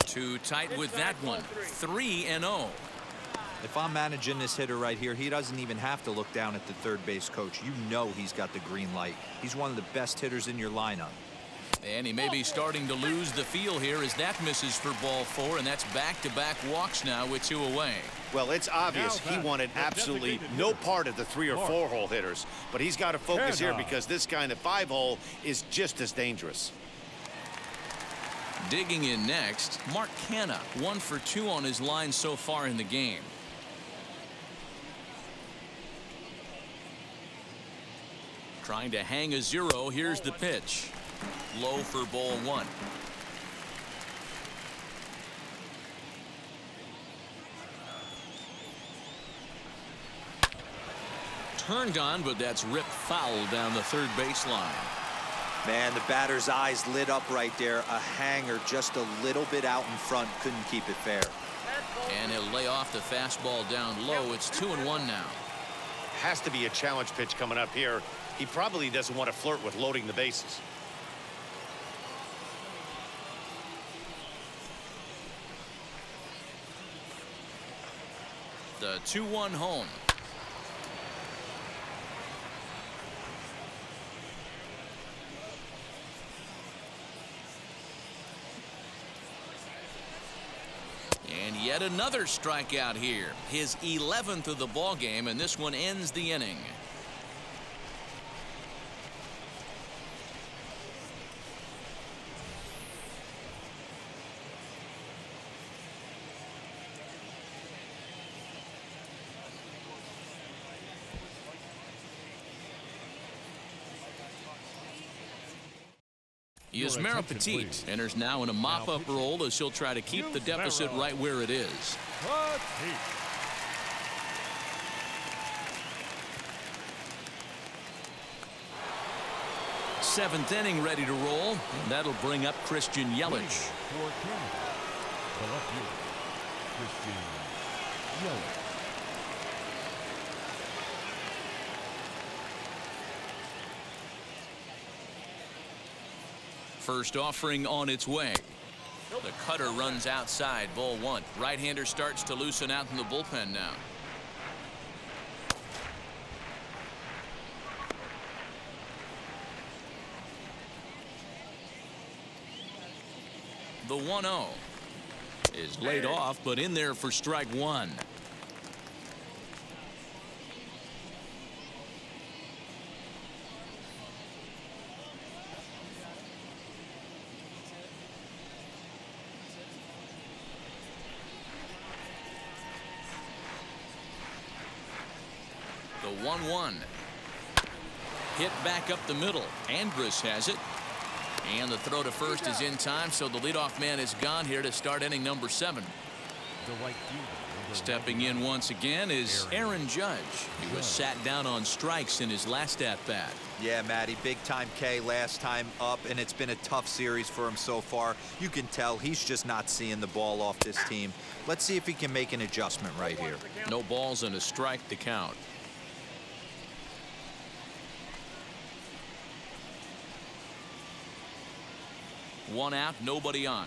Too tight with that one. 3-0. If I'm managing this hitter right here, he doesn't even have to look down at the third base coach. You know he's got the green light. He's one of the best hitters in your lineup. And he may be starting to lose the feel here as that misses for ball 4, and that's back-to-back walks now with 2 away. Well, it's obvious he wanted absolutely no part of the 3 or 4 hole hitters, but he's got to focus here because this guy in the 5 hole is just as dangerous. Digging in next, Mark Canha, 1 for 2 on his line so far in the game. Trying to hang a 0. Here's the pitch. Low for ball 1. Turned on, but that's ripped foul down the third baseline. Man, the batter's eyes lit up right there. A hanger just a little bit out in front. Couldn't keep it fair. And he'll lay off the fastball down low. It's 2-1 now. Has to be a challenge pitch coming up here. He probably doesn't want to flirt with loading the bases. The 2-1 home. And yet another strikeout here. His 11th of the ball game, and this one ends the inning. Yusmeiro Petit enters now in a mop-up role as he'll try to keep the deficit right where it is. Seventh inning ready to roll, and that'll bring up Christian Yelich. For Canada, the left fielder, Christian Yelich. First offering on its way. The cutter runs outside, ball 1. Right-hander starts to loosen out in the bullpen now. The 1-0 is laid off, but in there for strike 1. The 1-1 hit back up the middle. Andrus has it, and the throw to first is in time, so the leadoff man is gone here to start inning number 7. The right fielder. Stepping in once again is Aaron Judge. He was sat down on strikes in his last at-bat. Yeah, Matty, big time K last time up, and it's been a tough series for him so far. You can tell he's just not seeing the ball off this team. Let's see if he can make an adjustment right here. No balls and a strike to count. One out, nobody on.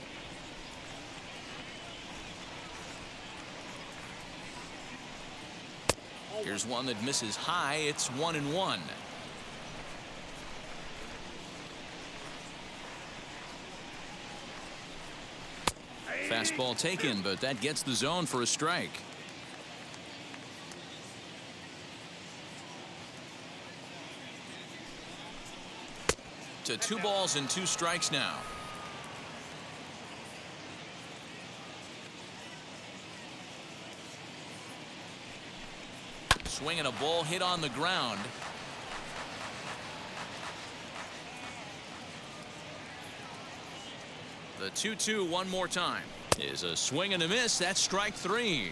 Here's one that misses high. It's 1-1. Fastball taken, but that gets the zone for a strike. To 2 balls and 2 strikes now. Swinging a ball hit on the ground. The 2-2 one more time is a swing and a miss. That's strike 3.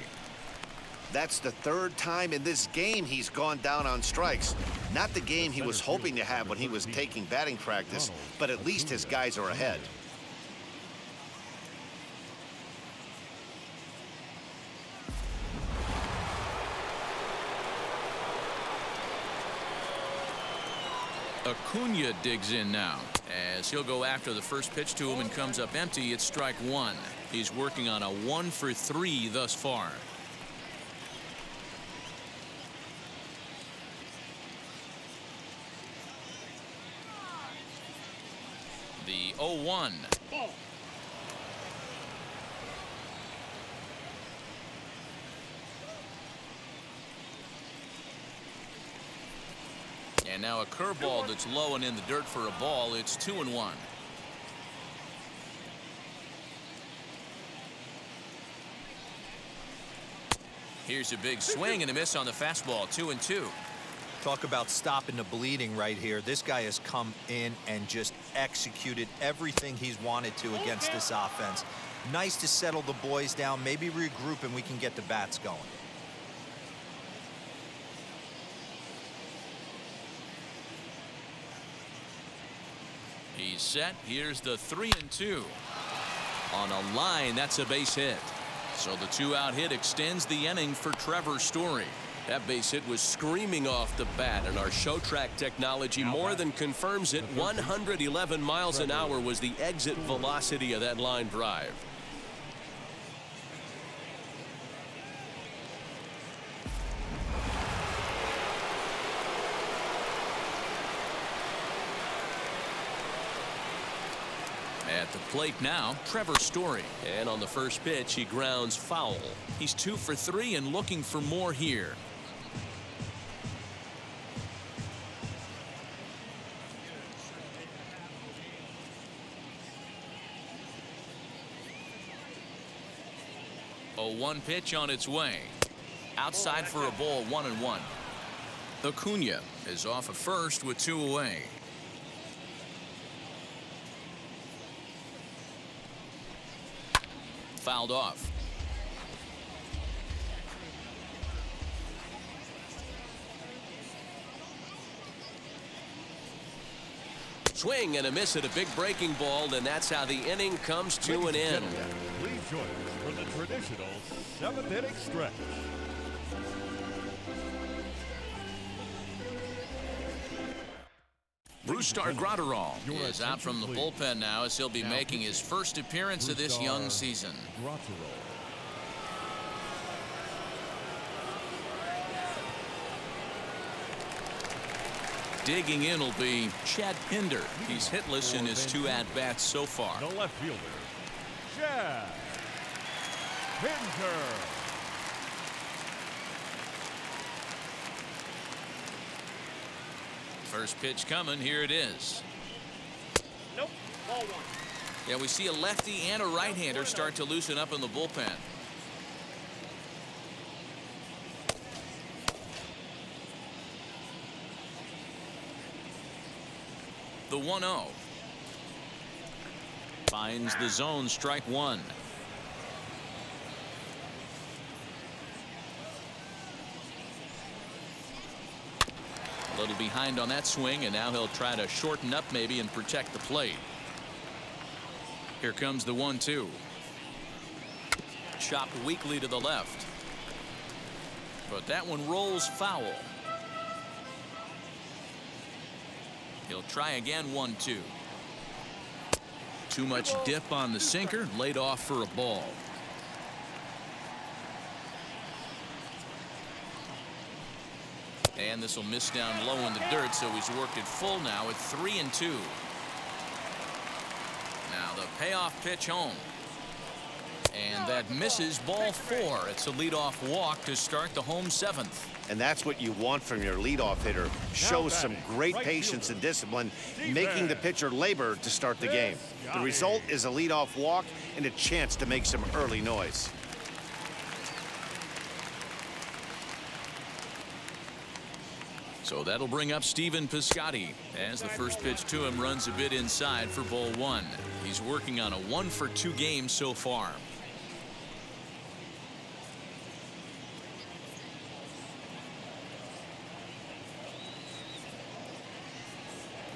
That's the 3rd time in this game he's gone down on strikes. Not the game he was hoping to have when he was taking batting practice, but at least his guys are ahead. Acuna digs in now as he'll go after the first pitch to him and comes up empty. It's strike 1. He's working on a 1 for 3 thus far. The 0-1. And now a curveball that's low and in the dirt for a ball. It's 2-1. Here's a big swing and a miss on the fastball. 2-2. Talk about stopping the bleeding right here. This guy has come in and just executed everything he's wanted to against this offense. Nice to settle the boys down, maybe regroup, and we can get the bats going. He's set. Here's the 3-2. On a line, that's a base hit. So the 2-out hit extends the inning for Trevor Story. That base hit was screaming off the bat, and our show track technology more than confirms it. 111 miles an hour was the exit velocity of that line drive. At the plate now, Trevor Story. And on the first pitch, he grounds foul. He's 2 for 3 and looking for more here. A 1 pitch on its way. Outside for a ball, 1-1. Acuna is off at first with 2 away. Fouled off. Swing and a miss at a big breaking ball, and that's how the inning comes to an end. Please join us for the traditional 7th inning stretch. Brustar Gratterall is out from the bullpen now as he'll be making his first appearance of this young season. Digging in will be Chad Pinder. He's hitless in his 2 at-bats so far. The left fielder, Chad Pinder. First pitch coming. Here it is. Nope. Ball 1. Yeah, we see a lefty and a right-hander start to loosen up in the bullpen. The 1-0. Finds the zone, strike 1. A little behind on that swing, and now he'll try to shorten up maybe and protect the plate. Here comes the 1-2. Chopped weakly to the left. But that one rolls foul. He'll try again. 1-2. Too much dip on the sinker, laid off for a ball. And this will miss down low in the dirt, so he's worked it full now at 3-2. Now the payoff pitch home. And that misses ball 4. It's a leadoff walk to start the home 7th. And that's what you want from your leadoff hitter. Shows some great patience and discipline, making the pitcher labor to start the game. The result is a leadoff walk and a chance to make some early noise. So that'll bring up Stephen Piscotty as the first pitch to him runs a bit inside for ball 1. He's working on a 1-for-2 game so far.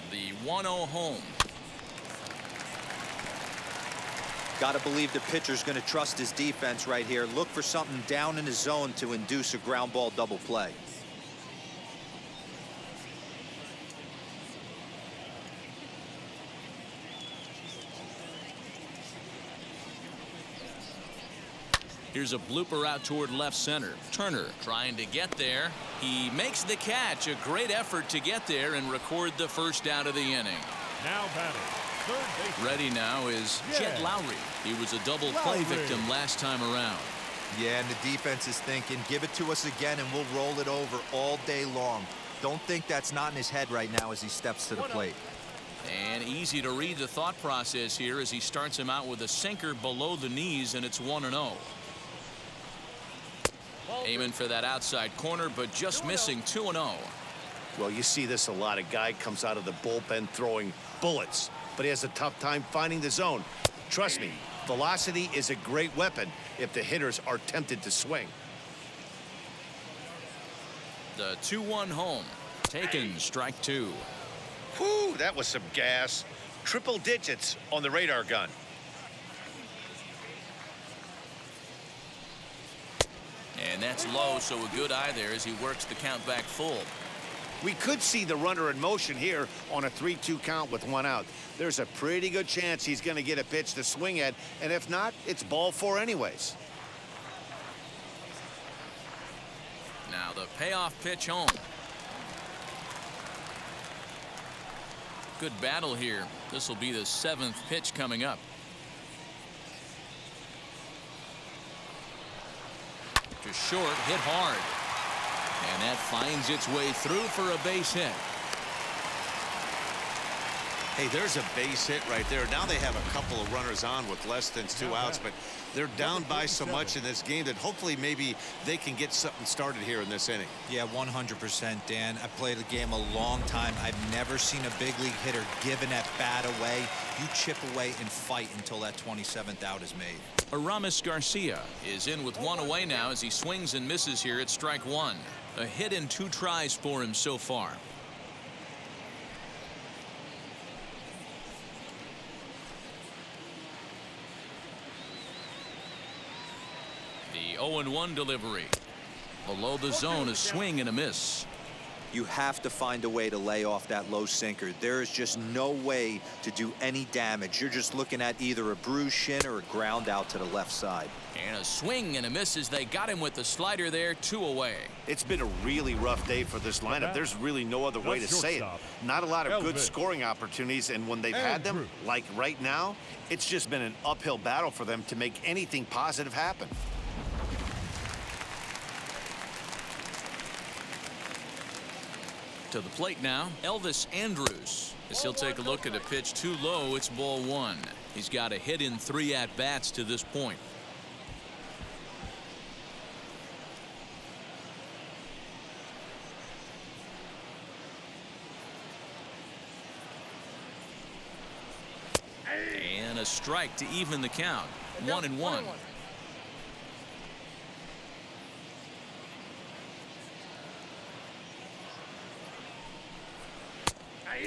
The 1-0 home. Got to believe the pitcher's going to trust his defense right here. Look for something down in his zone to induce a ground ball double play. Here's a blooper out toward left center. Turner trying to get there. He makes the catch. A great effort to get there and record the first out of the inning. Now batting, third base. Ready now is Jed Lowry. He was a double play victim last time around. Yeah, and the defense is thinking, give it to us again and we'll roll it over all day long. Don't think that's not in his head right now as he steps to the plate. And easy to read the thought process here as he starts him out with a sinker below the knees, and it's 1-0. Aiming for that outside corner, but just missing 2-0. Well, you see this a lot. A guy comes out of the bullpen throwing bullets, but he has a tough time finding the zone. Trust me, velocity is a great weapon if the hitters are tempted to swing. The 2-1 home. Taken, strike 2. Whew, that was some gas. Triple digits on the radar gun. And that's low, so a good eye there as he works the count back full. We could see the runner in motion here on a 3-2 count with 1 out. There's a pretty good chance he's going to get a pitch to swing at, and if not, it's ball 4 anyways. Now the payoff pitch home. Good battle here. This will be the 7th pitch coming up. To short, hit hard. And that finds its way through for a base hit. Hey, there's a base hit right there. Now they have a couple of runners on with less than 2 outs, but they're down by so much in this game that hopefully maybe they can get something started here in this inning. Yeah, 100%, Dan. I played the game a long time. I've never seen a big league hitter give an at-bat away. You chip away and fight until that 27th out is made. Aramis Garcia is in with 1 away now as he swings and misses here at strike 1. A hit in 2 tries for him so far. The 0-1 delivery. Below the zone, a swing and a miss. You have to find a way to lay off that low sinker. There is just no way to do any damage. You're just looking at either a bruised shin or a ground out to the left side. And a swing and a miss as they got him with the slider there, 2 away. It's been a really rough day for this lineup. There's really no other way to say it. Not a lot of good scoring opportunities, and when they've had them, like right now, it's just been an uphill battle for them to make anything positive happen. To the plate now, Elvis Andrus. As he'll take a look at a pitch too low, it's ball 1. He's got a hit in 3 at-bats to this point. And a strike to even the count. 1-1.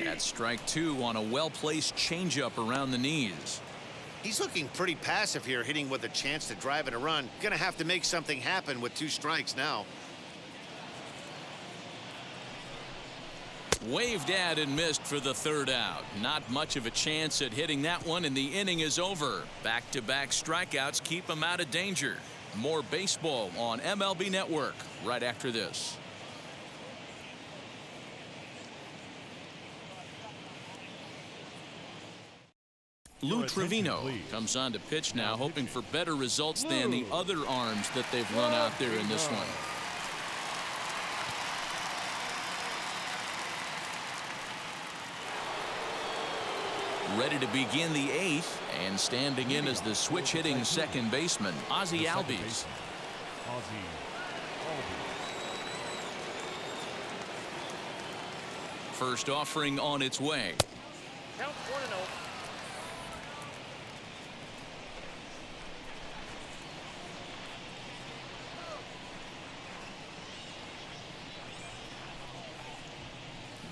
That's strike 2 on a well-placed changeup around the knees. He's looking pretty passive here, hitting with a chance to drive in a run. Gonna have to make something happen with 2 strikes now. Waved at and missed for the 3rd out. Not much of a chance at hitting that one, and the inning is over. Back-to-back strikeouts keep him out of danger. More baseball on MLB Network right after this. Lou Your attention, Trevino please. comes on to pitch now, hoping for better results than the other arms that they've run out there in this one. Ready to begin the 8th, and standing in as the switch-hitting second baseman, Ozzie Albies. First offering on its way. Count 1-0.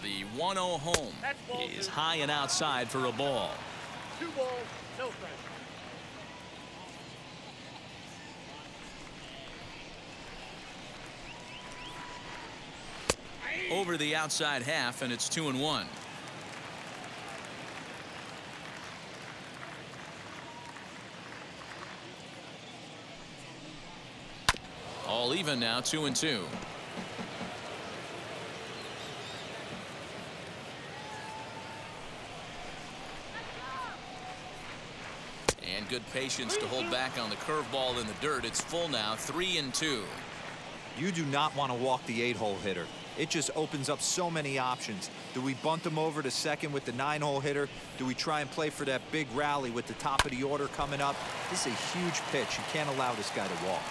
The 1-0 home is high and outside for a ball. 2 balls, no strikes. Over the outside half, and it's 2-1. All even now, 2-2. And good patience to hold back on the curveball in the dirt. It's full now, 3-2. You do not want to walk the 8-hole hitter. It just opens up so many options. Do we bunt him over to second with the 9-hole hitter? Do we try and play for that big rally with the top of the order coming up? This is a huge pitch. You can't allow this guy to walk.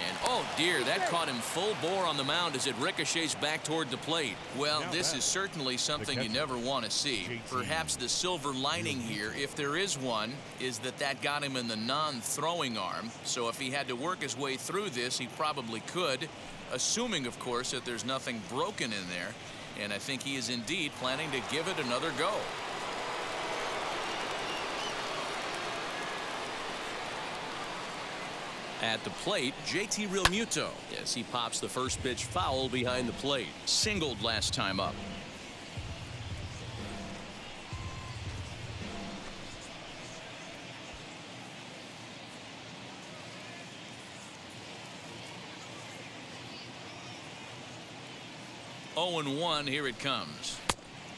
And oh dear, that caught him full bore on the mound as it ricochets back toward the plate. Well, this is certainly something you never want to see. Perhaps the silver lining here, if there is one, is that got him in the non-throwing arm. So if he had to work his way through this, he probably could, assuming, of course, that there's nothing broken in there. And I think he is indeed planning to give it another go. At the plate, JT Realmuto, as he pops the first pitch foul behind the plate. Singled last time up. Oh and 1, here it comes.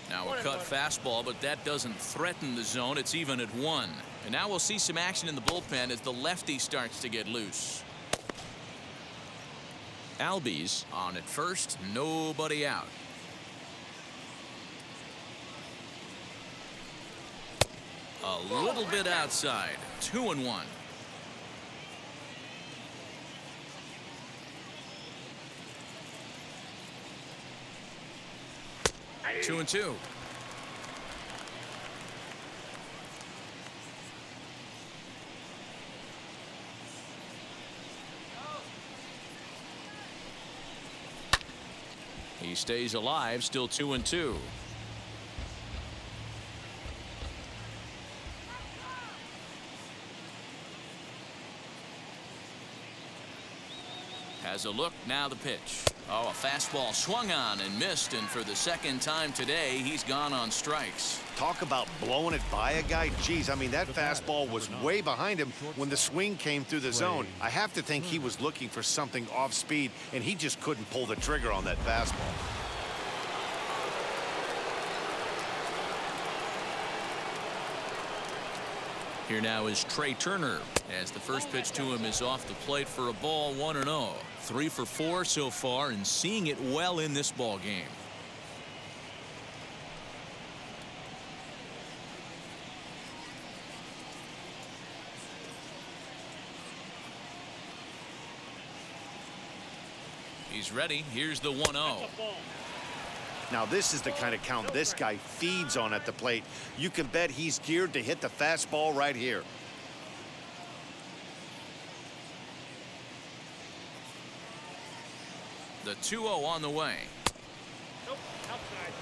Now a cut fastball, but that doesn't threaten the zone. It's even at 1. And now we'll see some action in the bullpen as the lefty starts to get loose. Albies on at first, nobody out. A little bit outside, 2-1. Two and two. He stays alive, still 2-2. Has a look, now the pitch. Oh, a fastball swung on and missed, and for the second time today, he's gone on strikes. Talk about blowing it by a guy. Geez, I mean, that fastball was way behind him when the swing came through the zone. I have to think he was looking for something off speed, and he just couldn't pull the trigger on that fastball. Here now is Trey Turner as the first pitch to him is off the plate for a ball, 1-0. 3 for 4 so far and seeing it well in this ball game. He's ready. Here's the 1-0. Now this is the kind of count this guy feeds on at the plate. You can bet he's geared to hit the fastball right here. The 2-0 on the way. Nope, outside.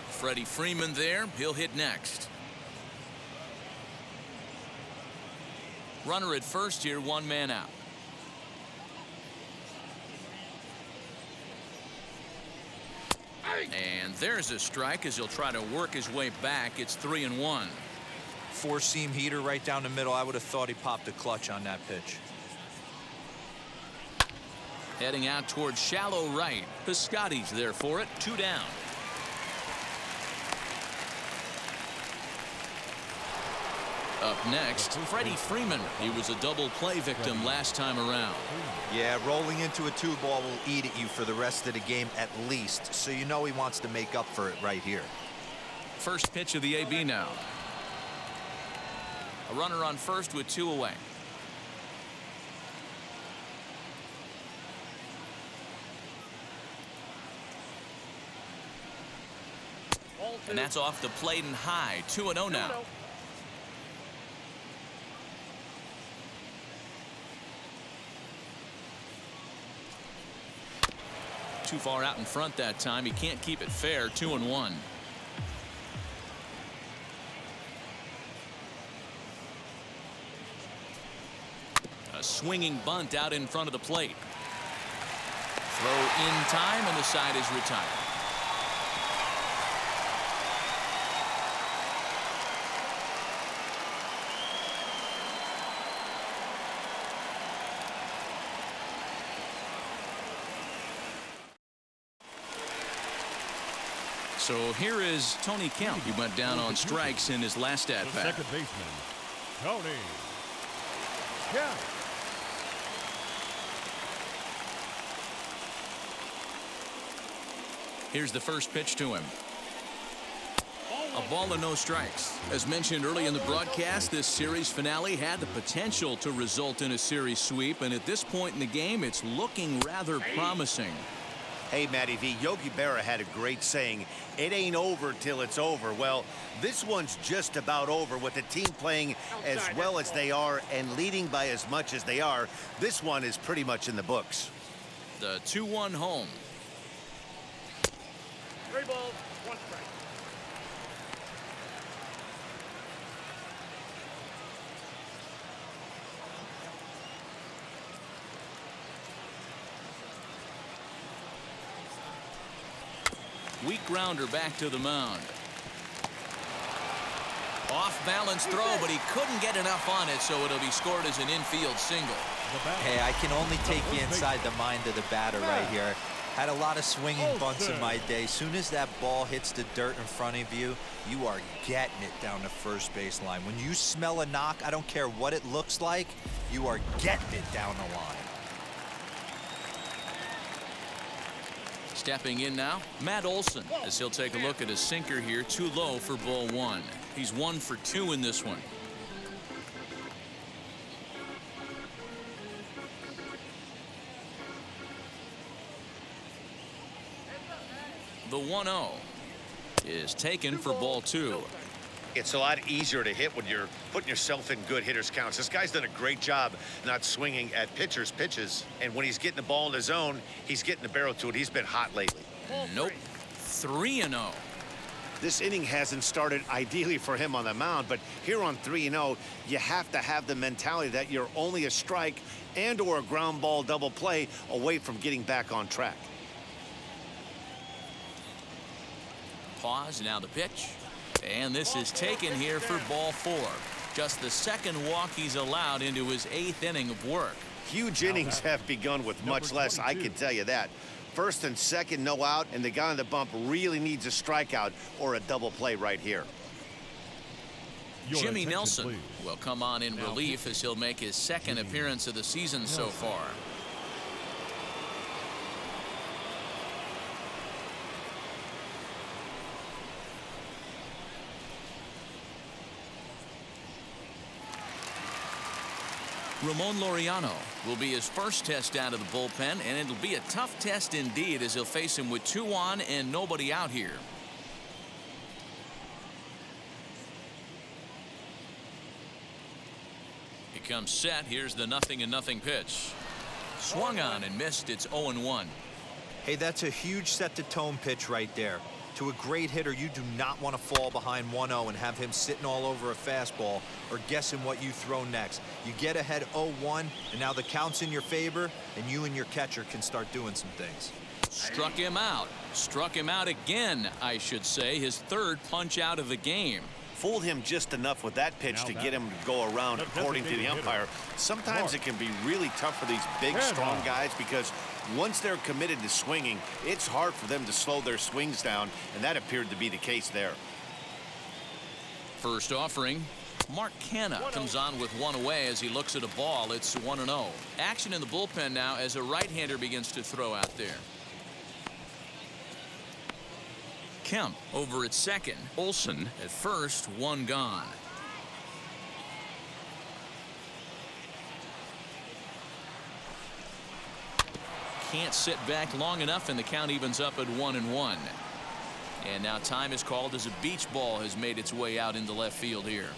Freddie Freeman there. He'll hit next. Runner at first here, 1 man out. And there's a strike as he'll try to work his way back. It's 3-1. 4-seam heater right down the middle. I would have thought he popped a clutch on that pitch. Heading out towards shallow right. Piscotty's there for it. 2 down. Up next, Freddie Freeman. He was a double play victim last time around. Yeah, rolling into a 2-ball will eat at you for the rest of the game at least, so you know he wants to make up for it right here. First pitch of the AB now. A runner on first with 2 away. And that's off the plate and high. 2-0 now. Too far out in front that time. He can't keep it fair. 2-1. A swinging bunt out in front of the plate. Throw in time, and the side is retired. So here is Tony Kemp. He went down on strikes in his last at bat. Second baseman, Tony Kemp. Here's the first pitch to him. A ball and no strikes. As mentioned early in the broadcast, this series finale had the potential to result in a series sweep, and at this point in the game, it's looking rather promising. Hey, Matty V, Yogi Berra had a great saying, it ain't over till it's over. Well, this one's just about over with the team playing as well as they are and leading by as much as they are. This one is pretty much in the books. The 2-1 home. 3 balls, 1 strike. Weak grounder back to the mound. Off balance throw, but he couldn't get enough on it, so it'll be scored as an infield single. Hey, I can only take you inside the mind of the batter right here. Had a lot of swinging bunts in my day. Soon as that ball hits the dirt in front of you, you are getting it down the first baseline. When you smell a knock, I don't care what it looks like, you are getting it down the line. Stepping in now, Matt Olson, as he'll take a look at his sinker here. Too low for ball 1. He's 1 for 2 in this one. The 1-0 is taken for ball 2. It's a lot easier to hit when you're putting yourself in good hitters' counts. This guy's done a great job not swinging at pitchers' pitches. And when he's getting the ball in the zone, he's getting the barrel to it. He's been hot lately. Nope. 3-0. This inning hasn't started ideally for him on the mound, but here on 3-0, you have to have the mentality that you're only a strike and or a ground ball double play away from getting back on track. Pause, now the pitch. And this is taken here for ball 4. Just the second walk he's allowed into his 8th inning of work. Huge innings have begun with much less, I can tell you that. First and second, no out, and the guy on the bump really needs a strikeout or a double play right here. Jimmy Nelson will come on in relief as he'll make his second appearance of the season so far. Ramon Laureano will be his first test out of the bullpen, and it'll be a tough test indeed as he'll face him with 2 on and nobody out here. He comes set. Here's the 0-0 pitch. Swung on and missed. It's 0-1. Hey, that's a huge set the tone pitch right there. To a great hitter, you do not want to fall behind 1-0 and have him sitting all over a fastball or guessing what you throw next. You get ahead 0-1, and now the count's in your favor, and you and your catcher can start doing some things. Struck him out. Struck him out again, I should say. His 3rd punch out of the game. Fooled him just enough with that pitch to get him to go around, according to the umpire. Sometimes it can be really tough for these big, strong guys because once they're committed to swinging, it's hard for them to slow their swings down, and that appeared to be the case there. First offering, Mark Canna comes on with one away as he looks at a ball. It's 1-0. Action in the bullpen now as a right-hander begins to throw out there. Kemp over at second. Olson at first, one gone. Can't sit back long enough, and the count evens up at 1-1. And now time is called as a beach ball has made its way out into left field here.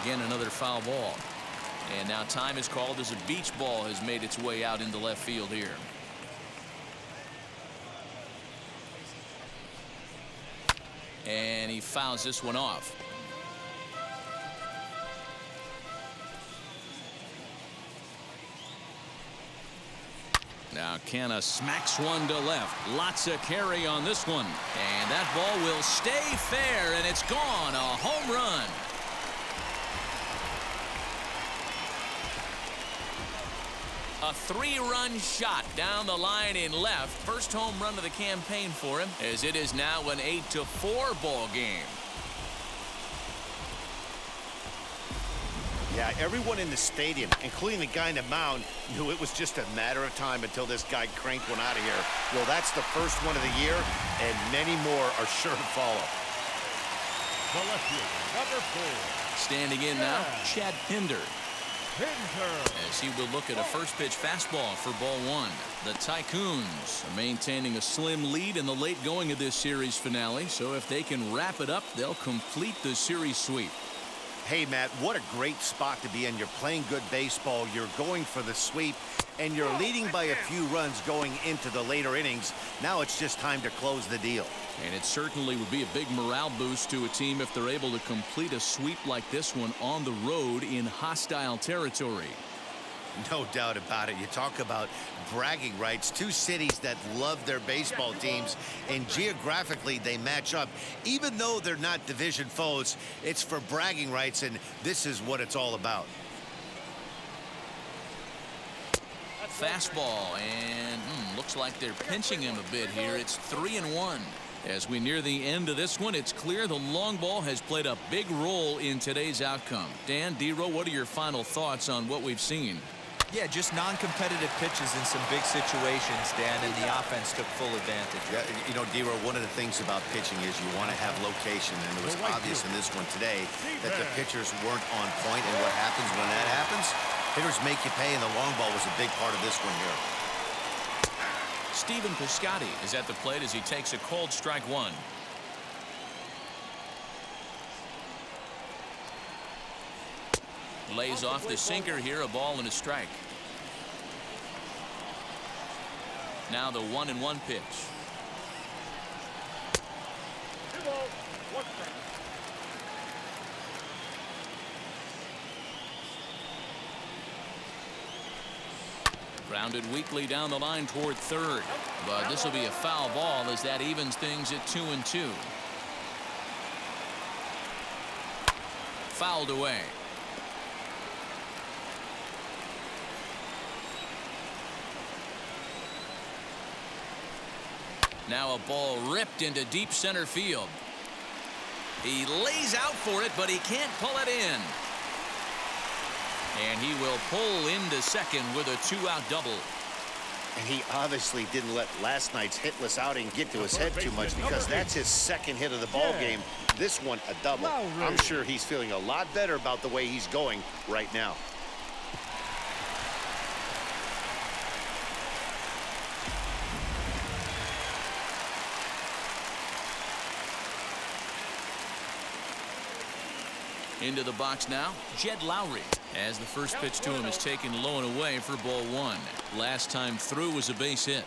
Again, another foul ball. And now time is called as a beach ball has made its way out into left field here. And he fouls this one off. Now Canna smacks one to left. Lots of carry on this one. And that ball will stay fair, and it's gone. A home run. A three-run shot down the line in left. First home run of the campaign for him, as it is now an 8-4 ball game. Yeah, everyone in the stadium, including the guy in the mound, knew it was just a matter of time until this guy cranked one out of here. Well, that's the first one of the year, and many more are sure to follow. The left fielder, number 4. Standing in now, Chad Pinder. As he will look at a first pitch fastball for ball one. The Tycoons are maintaining a slim lead in the late going of this series finale, so if they can wrap it up, they'll complete the series sweep. Hey, Matt, what a great spot to be in. You're playing good baseball, you're going for the sweep, and you're leading by a few runs going into the later innings. Now it's just time to close the deal. And it certainly would be a big morale boost to a team if they're able to complete a sweep like this one on the road in hostile territory. No doubt about it. You talk about bragging rights. Two cities that love their baseball teams, and geographically they match up. Even though they're not division foes, it's for bragging rights, and this is what it's all about. Fastball, and looks like they're pinching him a bit here. It's 3-1. As we near the end of this one, it's clear the long ball has played a big role in today's outcome. Dan, Dero, what are your final thoughts on what we've seen? Yeah, just non-competitive pitches in some big situations, Dan, and the offense took full advantage. Yeah, you know, Dero, one of the things about pitching is you want to have location, and it was obvious in this one today that the pitchers weren't on point, and what happens when that happens? Hitters make you pay, and the long ball was a big part of this one here. Stephen Piscotty is at the plate as he takes a cold strike one. Lays off the sinker here, a ball and a strike. Now the 1-1 pitch. 2 balls, 1 strike. Grounded weakly down the line toward third, but this will be a foul ball as that evens things at 2-2. Fouled away. Now a ball ripped into deep center field. He lays out for it, but he can't pull it in. And he will pull into second with a 2-out double. And he obviously didn't let last night's hitless outing get to his head too much, because that's his second hit of the ball game. This one a double. I'm sure he's feeling a lot better about the way he's going right now. Into the box now, Jed Lowry, as the first pitch to him is taken low and away for ball one. Last time through was a base hit.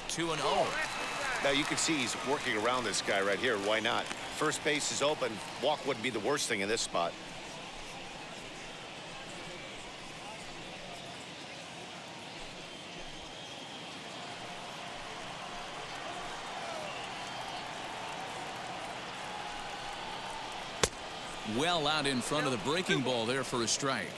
Two and 0. Now you can see he's working around this guy right here. Why not? First base is open. Walk wouldn't be the worst thing in this spot. Well out in front of the breaking ball there for a strike.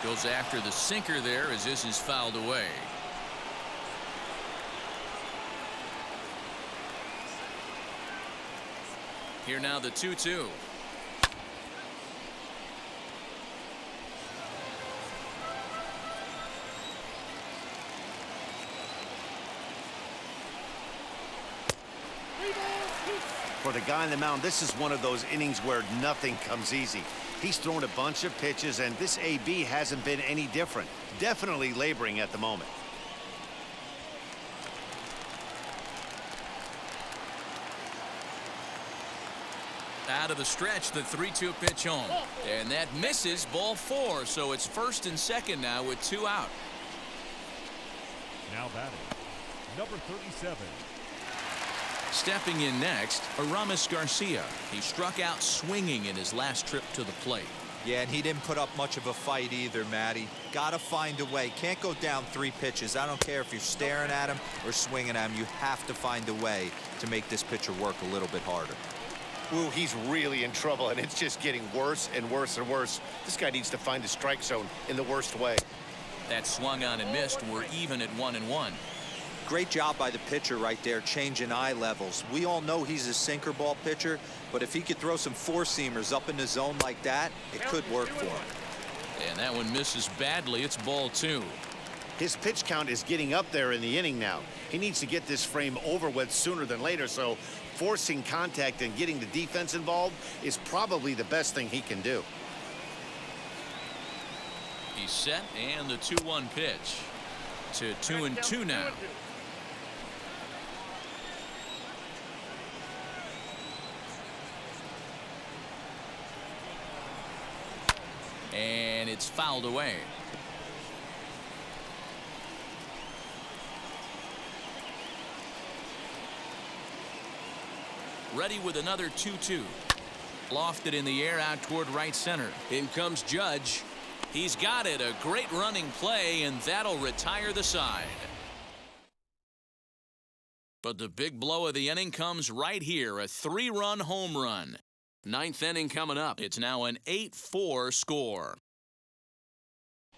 Goes after the sinker there as this is fouled away. Here now the 2-2. For the guy on the mound, this is one of those innings where nothing comes easy. He's thrown a bunch of pitches, and this AB hasn't been any different. Definitely laboring at the moment. Out of the stretch, the 3-2 pitch home. And that misses, ball 4. So it's first and second now with 2 out. Now batting, number 37. Stepping in next, Aramis Garcia. He struck out swinging in his last trip to the plate. Yeah, and he didn't put up much of a fight either, Matty. Got to find a way. Can't go down 3 pitches. I don't care if you're staring at him or swinging at him. You have to find a way to make this pitcher work a little bit harder. Ooh, he's really in trouble, and it's just getting worse and worse and worse. This guy needs to find the strike zone in the worst way. That swung on and missed. We're even at 1-1. Great job by the pitcher right there, changing eye levels. We all know he's a sinker ball pitcher, but if he could throw some 4-seamers up in the zone like that, it could work for him. And that one misses badly. It's ball 2. His pitch count is getting up there in the inning now. He needs to get this frame over with sooner than later, so forcing contact and getting the defense involved is probably the best thing he can do. He's set, and the 2-1 pitch. To 2-2 now. And it's fouled away. Ready with another 2-2. Lofted in the air out toward right center. In comes Judge. He's got it. A great running play, and that'll retire the side. But the big blow of the inning comes right here. A 3-run home run. 9th inning coming up. It's now an 8-4 score.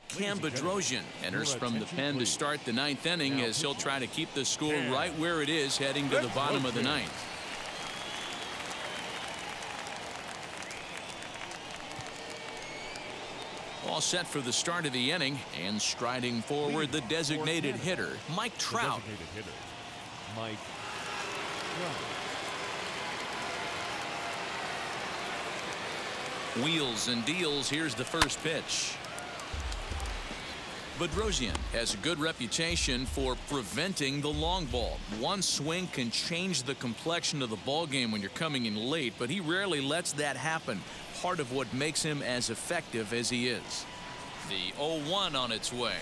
Cam Bedrosian enters from the pen to start the 9th inning as he'll try to keep the score right where it is heading to the bottom of the 9th. All set for the start of the inning, and striding forward the designated hitter, Mike Trout. Mike Trout. Wheels and deals. Here's the first pitch. Bedrosian has a good reputation for preventing the long ball. One swing can change the complexion of the ball game when you're coming in late, but he rarely lets that happen. Part of what makes him as effective as he is. The 0-1 on its way.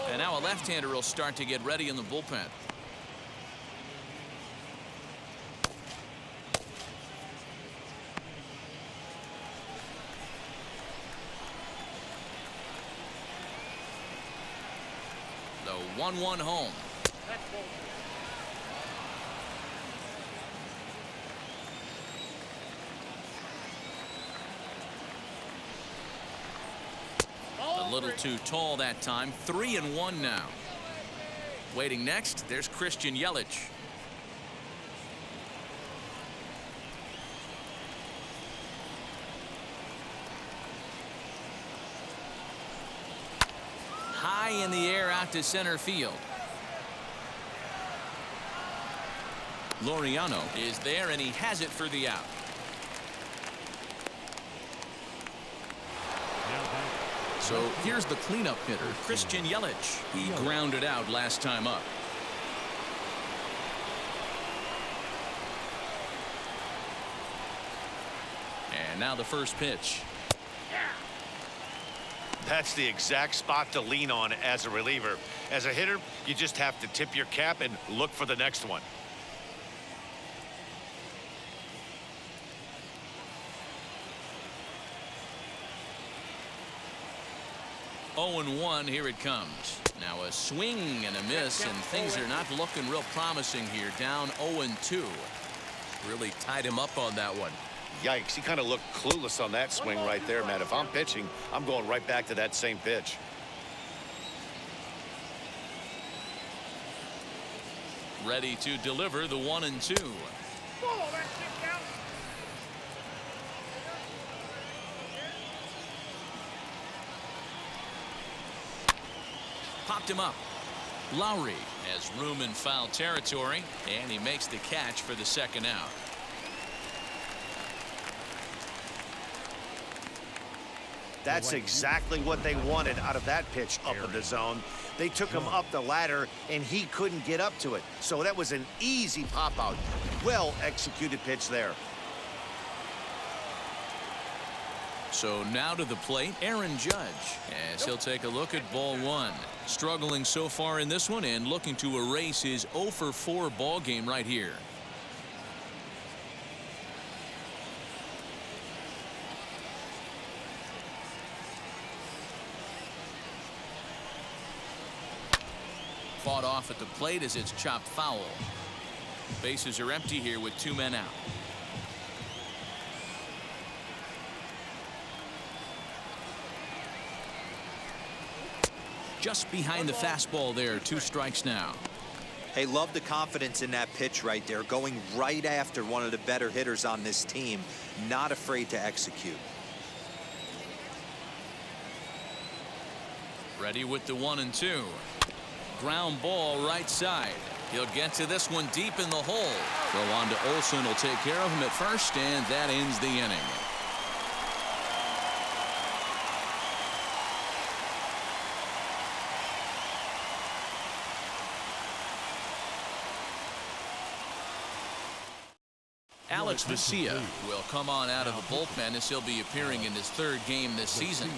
And now a left-hander will start to get ready in the bullpen. The 1-1 home. A little too tall that time. 3-1 now. Waiting next, there's Christian Yelich. High in the air out to center field. Laureano is there, and he has it for the out. So here's the cleanup hitter, Christian Yelich. He grounded out last time up. And now the first pitch. That's the exact spot to lean on as a reliever. As a hitter, you just have to tip your cap and look for the next one. 0-1. Here it comes. Now a swing and a miss, and things are not looking real promising here. Down 0-2. Really tied him up on that one. Yikes, he kind of looked clueless on that swing right there, man. If I'm pitching, I'm going right back to that same pitch. Ready to deliver the 1-2. Follow that shit down. Popped him up. Lowry has room in foul territory, and he makes the catch for the second out. That's exactly what they wanted out of that pitch up in the zone. They took him up the ladder, and he couldn't get up to it. So that was an easy pop-out. Well-executed pitch there. So now to the plate, Aaron Judge, as he'll take a look at ball one. Struggling so far in this one and looking to erase his 0-for-4 ball game right here. Fought off at the plate as it's chopped foul. Bases are empty here with 2 men out. Just behind the fastball there. 2 strikes now. Hey, love the confidence in that pitch right there. Going right after one of the better hitters on this team. Not afraid to execute. Ready with the 1-2. Ground ball right side. He'll get to this one deep in the hole. Throw on to Olsen will take care of him at first, and that ends the inning. Alex Vesia will come on out of the bullpen as he'll be appearing in his 3rd game this season.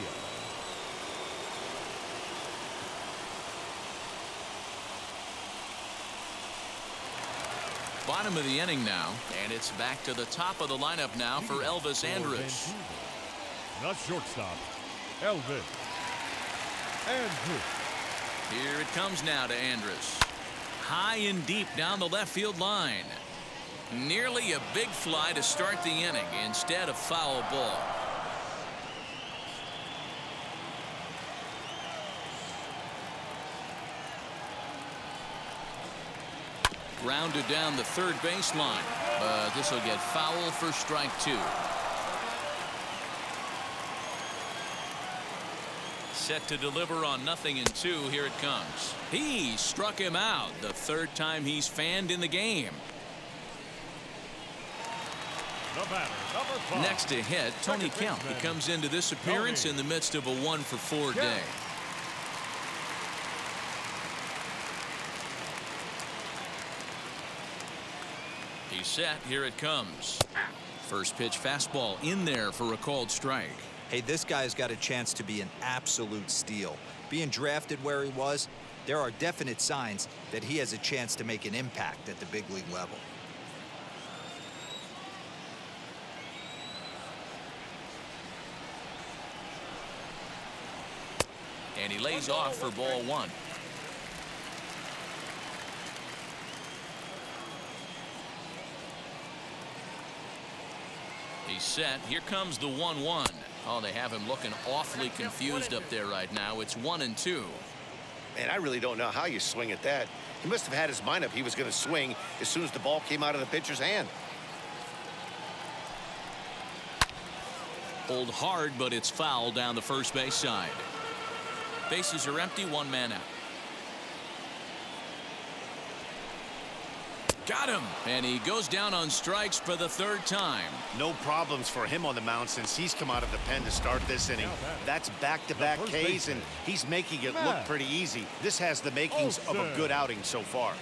Bottom of the inning now, and it's back to the top of the lineup now for Elvis Andrus. Not shortstop, Elvis Andrus. Here it comes now to Andrus. High and deep down the left field line. Nearly a big fly to start the inning instead of foul ball. Grounded down the 3rd baseline, but this will get foul for strike 2. Set to deliver on 0-2. Here it comes. He struck him out the 3rd time he's fanned in the game. The batter, number 5. Next to hit, Tony Kemp. He comes into this appearance in the midst of a 1-for-4 day. He's set. Here it comes. First pitch fastball in there for a called strike. Hey, this guy's got a chance to be an absolute steal. Being drafted where he was, there are definite signs that he has a chance to make an impact at the big league level. And he lays off for ball 1. He's set. Here comes the 1-1. Oh, they have him looking awfully confused up there right now. It's 1-2. Man, I really don't know how you swing at that. He must have had his mind up he was going to swing as soon as the ball came out of the pitcher's hand. Pulled hard, but it's foul down the first base side. Bases are empty. 1 man out. Got him, and he goes down on strikes for the 3rd time. No problems for him on the mound since he's come out of the pen to start this inning. That's back-to-back Ks, and he's making it look pretty easy. This has the makings of a good outing so far.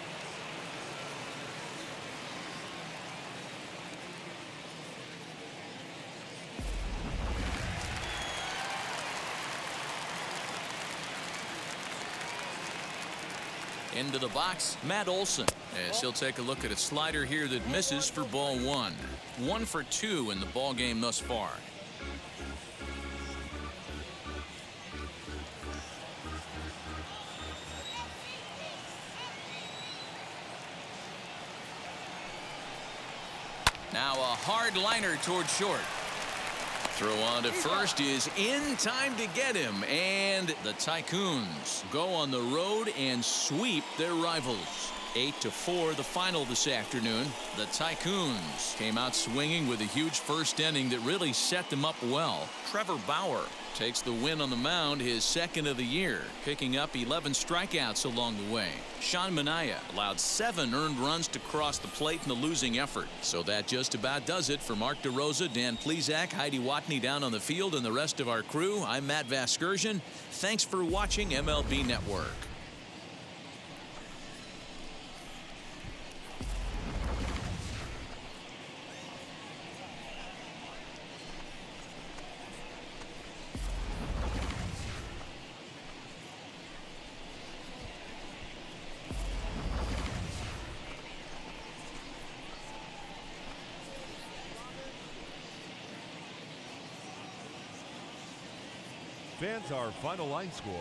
Into the box, Matt Olsen, as he'll take a look at a slider here that misses for ball 1. 1 for 2 in the ball game thus far. Now a hard liner toward short. Throw on to first is in time to get him, and the Tycoons go on the road and sweep their rivals. 8-4 the final this afternoon. The Tycoons came out swinging with a huge first inning that really set them up well. Trevor Bauer takes the win on the mound, his second of the year, picking up 11 strikeouts along the way. Sean Manaea allowed 7 earned runs to cross the plate in the losing effort. So that just about does it for Mark DeRosa, Dan Plesac, Heidi Watney down on the field, and the rest of our crew. I'm Matt Vasgersian. Thanks for watching MLB Network. Fans, our final line score.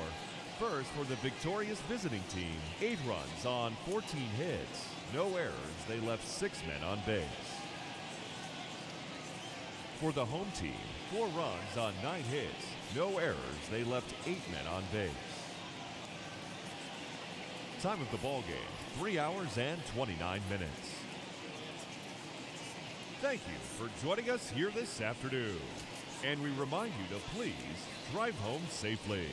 First for the victorious visiting team, 8 runs on 14 hits. No errors, they left 6 men on base. For the home team, 4 runs on 9 hits. No errors, they left 8 men on base. Time of the ball game, 3 hours and 29 minutes. Thank you for joining us here this afternoon. And we remind you to please drive home safely.